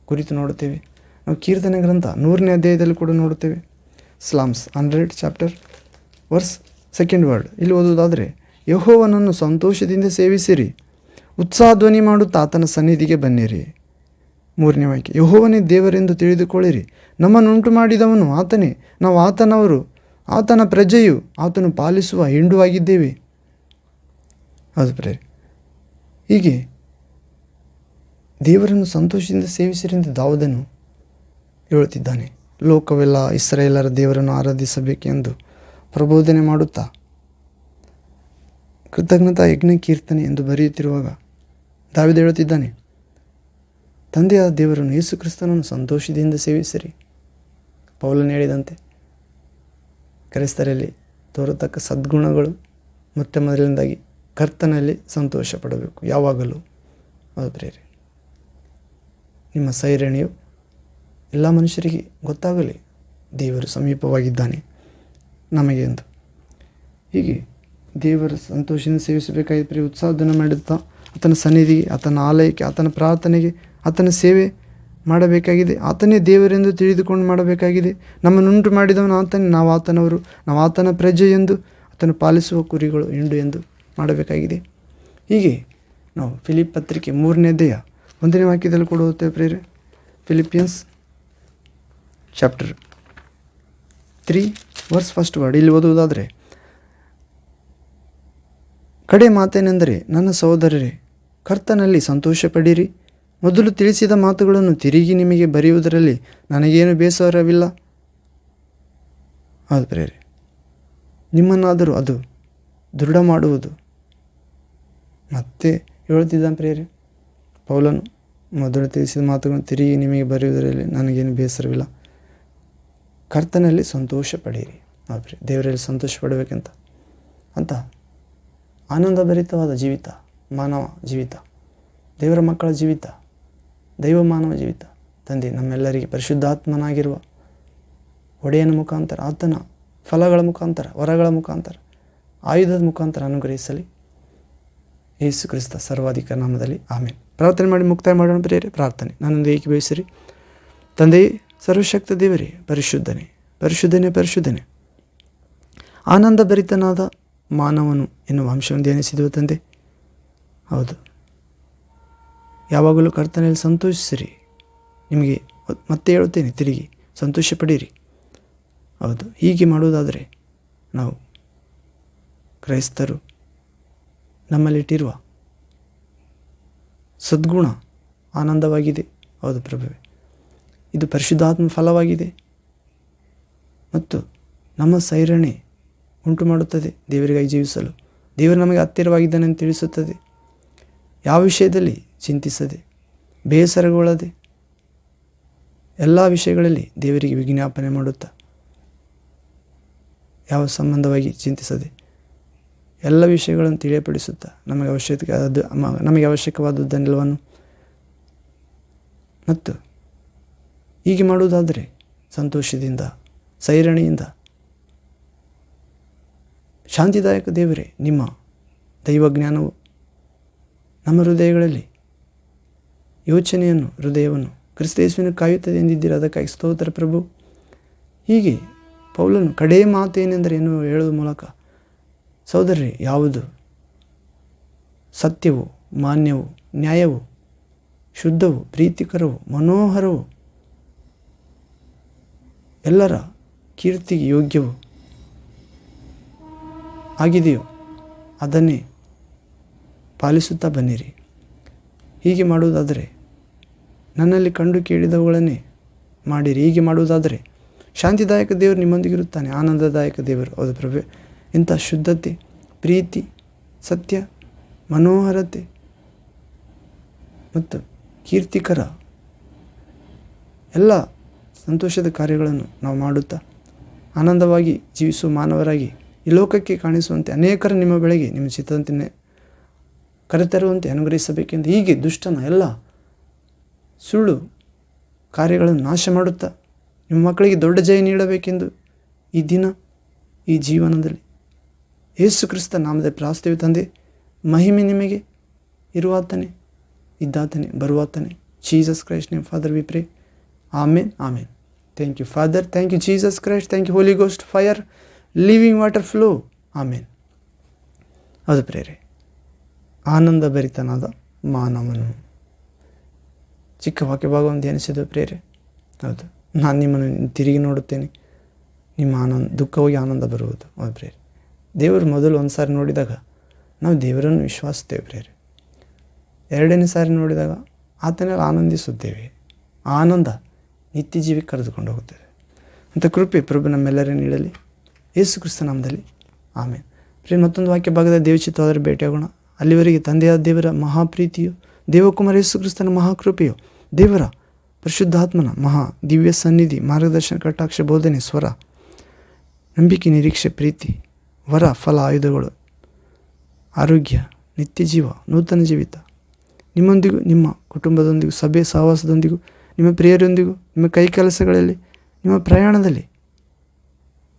ಕುರಿತು ನೋಡುತ್ತೇವೆ. ನಾವು ಕೀರ್ತನೆ ಗ್ರಂಥ 100ನೇ ಅಧ್ಯಾಯದಲ್ಲಿ ಕೂಡ ನೋಡುತ್ತೇವೆ. ಸ್ಲಾಮ್ಸ್ 100 ಚಾಪ್ಟರ್ ವರ್ಸ್ 2 ಇಲ್ಲಿ ಓದುವುದಾದರೆ, ಯೆಹೋವನನ್ನು ಸಂತೋಷದಿಂದ ಸೇವಿಸಿರಿ, ಉತ್ಸಾಹ ಧ್ವನಿ ಮಾಡುತ್ತಾ ಆತನ ಸನ್ನಿಧಿಗೆ ಬನ್ನಿರಿ. 3ನೇ ವಾಕ್ಯ, ಯೆಹೋವನೇ ದೇವರೆಂದು ತಿಳಿದುಕೊಳ್ಳಿರಿ, ನಮ್ಮನ್ನುಂಟು ಮಾಡಿದವನು ಆತನೇ, ನಾವು ಆತನವರು, ಆತನ ಪ್ರಜೆಯು, ಆತನು ಪಾಲಿಸುವ ಹಿಂಡುವಾಗಿದ್ದೇವೆ. ಹೌದು ಪ್ರೇರೆ, ಹೀಗೆ ದೇವರನ್ನು ಸಂತೋಷದಿಂದ ಸೇವಿಸಿರೆಂದು ದಾವೀದನು ಹೇಳುತ್ತಿದ್ದಾನೆ. ಲೋಕವೆಲ್ಲ ಇಸ್ರಾಯೇಲರ ದೇವರನ್ನು ಆರಾಧಿಸಬೇಕೆಂದು ಪ್ರಬೋಧನೆ ಮಾಡುತ್ತಾ ಕೃತಜ್ಞತಾ ಯಜ್ಞ ಕೀರ್ತನೆ ಎಂದು ಬರೆಯುತ್ತಿರುವಾಗ ದಾವೀದ ಹೇಳುತ್ತಿದ್ದಾನೆ, ತಂದೆಯಾದ ದೇವರನ್ನು ಯೇಸು ಕ್ರಿಸ್ತನನ್ನು ಸಂತೋಷದಿಂದ ಸೇವಿಸಿರಿ. ಪೌಲನು ಹೇಳಿದಂತೆ ಕ್ರೈಸ್ತರಲ್ಲಿ ತೋರತಕ್ಕ ಸದ್ಗುಣಗಳು ಮೊದಲಿನಿಂದಾಗಿ ಕರ್ತನಲ್ಲಿ ಸಂತೋಷ ಪಡಬೇಕು ಯಾವಾಗಲೂ. ಹೌದು ಪ್ರೇರೆ, ನಿಮ್ಮ ಸೈರಣೆಯು ಎಲ್ಲ ಮನುಷ್ಯರಿಗೆ ಗೊತ್ತಾಗಲಿ, ದೇವರು ಸಮೀಪವಾಗಿದ್ದಾನೆ ನಮಗೆ ಎಂದು. ಹೀಗೆ ದೇವರ ಸಂತೋಷದಿಂದ ಸೇವಿಸಬೇಕಾಗಿ ಪ್ರಿಯ ಉತ್ಸಾಹವನ್ನು ಮಾಡುತ್ತಾ ಆತನ ಸನ್ನಿಧಿಗೆ, ಆತನ ಆಲಯಕ್ಕೆ, ಆತನ ಪ್ರಾರ್ಥನೆಗೆ, ಆತನ ಸೇವೆ ಮಾಡಬೇಕಾಗಿದೆ. ಆತನೇ ದೇವರೆಂದು ತಿಳಿದುಕೊಂಡು ಮಾಡಬೇಕಾಗಿದೆ. ನಮ್ಮನ್ನುಂಟು ಮಾಡಿದವನು ಆತನೇ, ನಾವು ಆತನವರು, ನಾವು ಆತನ ಪ್ರಜೆ ಎಂದು, ಆತನು ಪಾಲಿಸುವ ಕುರಿಗಳು ಹಿಂಡು ಎಂದು ಮಾಡಬೇಕಾಗಿದೆ. ಹೀಗೆ ನಾವು ಫಿಲಿಪ್ ಪತ್ರಿಕೆ 3ನೇ ಅಧ್ಯಾಯ 1ನೇ ವಾಕ್ಯದಲ್ಲಿ ಕೂಡ ಓದ್ತೇವೆ ಪ್ರೇರೆ. ಫಿಲಿಪಿಯನ್ಸ್ ಚಾಪ್ಟರ್ 3 ವರ್ಸ್ 1 ಇಲ್ಲಿ ಓದುವುದಾದರೆ, ಕಡೆ ಮಾತೇನೆಂದರೆ, ನನ್ನ ಸಹೋದರರೇ, ಕರ್ತನಲ್ಲಿ ಸಂತೋಷಪಡಿರಿ. ಮೊದಲು ತಿಳಿಸಿದ ಮಾತುಗಳನ್ನು ತಿರುಗಿ ನಿಮಗೆ ಬರೆಯುವುದರಲ್ಲಿ ನನಗೇನು ಬೇಸರವಿಲ್ಲ. ಹೌದು ಪ್ರೇರೆ, ನಿಮ್ಮನ್ನಾದರೂ ಅದು ದೃಢ ಮಾಡುವುದು. ಮತ್ತೆ ಹೇಳುತ್ತಿದ್ದಾನೆ ಪ್ರೇರೆ ಪೌಲನು, ಮೊದಲು ತಿಳಿಸಿದ ಮಾತುಗಳನ್ನು ತಿರುಗಿ ನಿಮಗೆ ಬರೆಯುವುದರಲ್ಲಿ ನನಗೇನು ಬೇಸರವಿಲ್ಲ. ಕರ್ತನಲ್ಲಿ ಸಂತೋಷ ಪಡೀರಿ. ಹೌದು, ದೇವರಲ್ಲಿ ಸಂತೋಷ ಪಡಬೇಕಂತ ಅಂತ ಆನಂದ ಭರಿತವಾದ ಜೀವಿತ, ಮಾನವ ಜೀವಿತ, ದೇವರ ಮಕ್ಕಳ ಜೀವಿತ, ದೈವ ಮಾನವ ಜೀವಿತ ತಂದೆ ನಮ್ಮೆಲ್ಲರಿಗೆ ಪರಿಶುದ್ಧಾತ್ಮನಾಗಿರುವ ಒಡೆಯನ ಮುಖಾಂತರ, ಆತನ ಫಲಗಳ ಮುಖಾಂತರ, ವರಗಳ ಮುಖಾಂತರ, ಆಯುಧದ ಮುಖಾಂತರ ಅನುಗ್ರಹಿಸಲಿ. ಯೇಸು ಕ್ರಿಸ್ತ ಸರ್ವಾಧಿಕ ನಾಮದಲ್ಲಿ ಆಮೇಲೆ. ಪ್ರಾರ್ಥನೆ ಮಾಡಿ ಮುಕ್ತಾಯ ಮಾಡೋಣ ಪ್ರಿಯರೇ. ಪ್ರಾರ್ಥನೆ ನನ್ನೊಂದು ಏಕೀಭವಿಸಿರಿ. ತಂದೆಯೇ, ಸರ್ವಶಕ್ತ ದೇವರೇ, ಪರಿಶುದ್ಧನೇ ಪರಿಶುದ್ಧನೇ ಪರಿಶುದ್ಧನೇ, ಆನಂದ ಭರಿತನಾದ ಮಾನವನು ಎನ್ನುವ ಅಂಶವನ್ನು ಧ್ಯಾನಿಸಿದುವ ತಂದೆ. ಹೌದು, ಯಾವಾಗಲೂ ಕರ್ತನಲ್ಲಿ ಸಂತೋಷಿಸಿರಿ. ನಿಮಗೆ ಮತ್ತೆ ಹೇಳುತ್ತೇನೆ, ತಿರುಗಿ ಸಂತೋಷ ಪಡೀರಿ. ಹೌದು, ಹೀಗೆ ಮಾಡುವುದಾದರೆ ನಾವು ಕ್ರೈಸ್ತರು ನಮ್ಮಲ್ಲಿಟ್ಟಿರುವ ಸದ್ಗುಣ ಆನಂದವಾಗಿದೆ. ಹೌದು ಪ್ರಭುವೆ, ಇದು ಪರಿಶುದ್ಧಾತ್ಮ ಫಲವಾಗಿದೆ ಮತ್ತು ನಮ್ಮ ಸೈರಣೆ ಉಂಟು ಮಾಡುತ್ತದೆ. ದೇವರಿಗಾಗಿ ಜೀವಿಸಲು ದೇವರು ನಮಗೆ ಹತ್ತಿರವಾಗಿದ್ದಾನೆ ಅಂತ ತಿಳಿಸುತ್ತದೆ. ಯಾವ ವಿಷಯದಲ್ಲಿ ಚಿಂತಿಸದೆ, ಬೇಸರಗೊಳ್ಳದೆ, ಎಲ್ಲ ವಿಷಯಗಳಲ್ಲಿ ದೇವರಿಗೆ ವಿಜ್ಞಾಪನೆ ಮಾಡುತ್ತಾ, ಯಾವ ಸಂಬಂಧವಾಗಿ ಚಿಂತಿಸದೆ ಎಲ್ಲ ವಿಷಯಗಳನ್ನು ತಿಳಿಯಪಡಿಸುತ್ತಾ ನಮಗೆ ಅವಶ್ಯಕವಾದದ್ದನ್ನೆಲ್ಲವನ್ನು ಮತ್ತು ಹೀಗೆ ಮಾಡುವುದಾದರೆ ಸಂತೋಷದಿಂದ, ಸೈರಣೆಯಿಂದ, ಶಾಂತಿದಾಯಕ ದೇವರೇ, ನಿಮ್ಮ ದೈವಜ್ಞಾನವು ನಮ್ಮ ಹೃದಯಗಳಲ್ಲಿ ಹೃದಯವನ್ನು ಕ್ರಿಸ್ತೇಸುವಿನ ಕಾಯುತ್ತದೆ ಎಂದಿದ್ದೀರ. ಅದಕ್ಕಾಗಿ ಸ್ತೋತ್ರ ಪ್ರಭು. ಹೀಗೆ ಪೌಲನು ಕಡೇ ಮಾತು ಏನೆಂದರೆ ಹೇಳುವ ಮೂಲಕ, ಸಹೋದರರೇ, ಯಾವುದು ಸತ್ಯವು, ಮಾನ್ಯವು, ನ್ಯಾಯವು, ಶುದ್ಧವು, ಪ್ರೀತಿಕರವು, ಮನೋಹರವು, ಎಲ್ಲರ ಕೀರ್ತಿಗೆ ಯೋಗ್ಯವು ಆಗಿದೆಯೋ ಅದನ್ನೇ ಪಾಲಿಸುತ್ತಾ ಬನ್ನಿರಿ. ಹೀಗೆ ಮಾಡುವುದಾದರೆ, ನನ್ನಲ್ಲಿ ಕಂಡು ಕೇಳಿದವುಗಳನ್ನೇ ಮಾಡಿರಿ. ಹೀಗೆ ಮಾಡುವುದಾದರೆ ಶಾಂತಿದಾಯಕ ದೇವರು ನಿಮ್ಮೊಂದಿಗಿರುತ್ತಾನೆ, ಆನಂದದಾಯಕ ದೇವರು. ಹೌದು ಪ್ರಭು. ಇಂಥ ಶುದ್ಧತೆ, ಪ್ರೀತಿ, ಸತ್ಯ, ಮನೋಹರತೆ ಮತ್ತು ಕೀರ್ತಿಕರ ಎಲ್ಲ ಸಂತೋಷದ ಕಾರ್ಯಗಳನ್ನು ನಾವು ಮಾಡುತ್ತಾ ಆನಂದವಾಗಿ ಜೀವಿಸುವ ಮಾನವರಾಗಿ ಈ ಲೋಕಕ್ಕೆ ಕಾಣಿಸುವಂತೆ ಅನೇಕರ ನಿಮ್ಮ ಬೆಳೆಗೆ ನಿಮ್ಮ ಚಿತ್ತದಂತೆ ಕರೆತರುವಂತೆ ಅನುಗ್ರಹಿಸಬೇಕೆಂದು ಹೀಗೆ ದುಷ್ಟನ ಎಲ್ಲ ಸುಳ್ಳು ಕಾರ್ಯಗಳನ್ನು ನಾಶ ಮಾಡುತ್ತಾ ನಿಮ್ಮ ಮಕ್ಕಳಿಗೆ ದೊಡ್ಡ ಜಯ ನೀಡಬೇಕೆಂದು ಈ ದಿನ, ಈ ಜೀವನದಲ್ಲಿ ಯೇಸು ಕ್ರಿಸ್ತ ನಾಮದ ಪ್ರಾರ್ಥನೆ ತಂದೆ. ಮಹಿಮೆ ನಿಮಗೆ ಇರುವಾತನೇ, ಇದ್ದಾತನೇ, ಬರುವಾತನೇ. Jesus Christ name Father we pray. Amen, amen. Thank you father, thank you Jesus Christ, thank you Holi ghost fire, living water flow. Amen. ಅದು ಪ್ರೇರೆ, ಆನಂದ ಭರಿತನಾದ ಮಾನವನು. ಚಿಕ್ಕ ವಾಕ್ಯ ಭಾಗವನ್ನು ಧ್ಯಾನಿಸಿದ ಪ್ರೇರೆ. ಹೌದು, ನಾನು ನಿಮ್ಮನ್ನು ತಿರುಗಿ ನೋಡುತ್ತೇನೆ, ನಿಮ್ಮ ದುಃಖ ಹೋಗಿ ಆನಂದ ಬರುವುದು. ಹೌದು ಪ್ರೇರೆ. ದೇವರು ಮೊದಲು ಒಂದು ಸಾರಿ ನೋಡಿದಾಗ ನಾವು ದೇವರನ್ನು ವಿಶ್ವಾಸಿಸ್ತೇವೆ ಪ್ರೇರೆ. ಎರಡನೇ ಸಾರಿ ನೋಡಿದಾಗ ಆತನಲ್ಲಿ ಆನಂದಿಸುತ್ತೇವೆ. ಆನಂದ ನಿತ್ಯ ಜೀವಿಗೆ ಕರೆದುಕೊಂಡು ಹೋಗುತ್ತದೆ. ಅಂಥ ಕೃಪೆ ಪ್ರಭು ನಮ್ಮೆಲ್ಲರೇ ನೀಡಲಿ, ಯೇಸು ಕ್ರಿಸ್ತ ನಾಮದಲ್ಲಿ. ಆಮೇಲೆ ಪ್ರೇರೆ, ಮತ್ತೊಂದು ವಾಕ್ಯ ಭಾಗದ ದೇವಚಿತ್ತವಾದರೆ ಭೇಟಿಯಾಗೋಣ. ಅಲ್ಲಿವರೆಗೆ ತಂದೆಯಾದ ದೇವರ ಮಹಾಪ್ರೀತಿಯು, ದೇವಕುಮಾರ ಯೇಸು ಕ್ರಿಸ್ತನ ಮಹಾಕೃಪೆಯು, ದೇವರ ಪರಿಶುದ್ಧಾತ್ಮನ ಮಹಾ ದಿವ್ಯ ಸನ್ನಿಧಿ, ಮಾರ್ಗದರ್ಶನ, ಕಟಾಕ್ಷ, ಬೋಧನೆ, ಸ್ವರ, ನಂಬಿಕೆ, ನಿರೀಕ್ಷೆ, ಪ್ರೀತಿ, ವರ, ಫಲ, ಆಯುಧಗಳು, ಆರೋಗ್ಯ, ನಿತ್ಯ ಜೀವ, ನೂತನ ಜೀವಿತ ನಿಮ್ಮೊಂದಿಗೂ, ನಿಮ್ಮ ಕುಟುಂಬದೊಂದಿಗೂ, ಸಭೆ ಸಹವಾಸದೊಂದಿಗೂ, ನಿಮ್ಮ ಪ್ರಿಯರೊಂದಿಗೂ, ನಿಮ್ಮ ಕೈ ಕೆಲಸಗಳಲ್ಲಿ, ನಿಮ್ಮ ಪ್ರಯಾಣದಲ್ಲಿ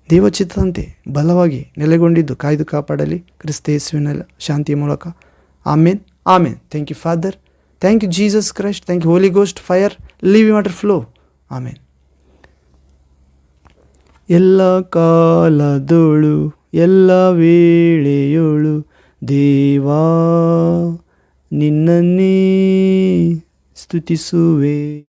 ದೇವಚಿತ್ತದಂತೆ ಬಲವಾಗಿ ನೆಲೆಗೊಂಡಿದ್ದು ಕಾಯ್ದು ಕಾಪಾಡಲಿ ಕ್ರಿಸ್ತ ಯೇಸುವಿನ ಶಾಂತಿಯ ಮೂಲಕ. Amen, amen. Thank you father, thank you Jesus Christ, thank you Holi ghost fire, living water flow. Amen. ಎಲ್ಲ ಕಾಲದೋಳು ಎಲ್ಲ ವೇಳೆಯೋಳು ದೇವಾ ನಿನ್ನನ್ನೇ ಸ್ತುತಿಸುವೆ.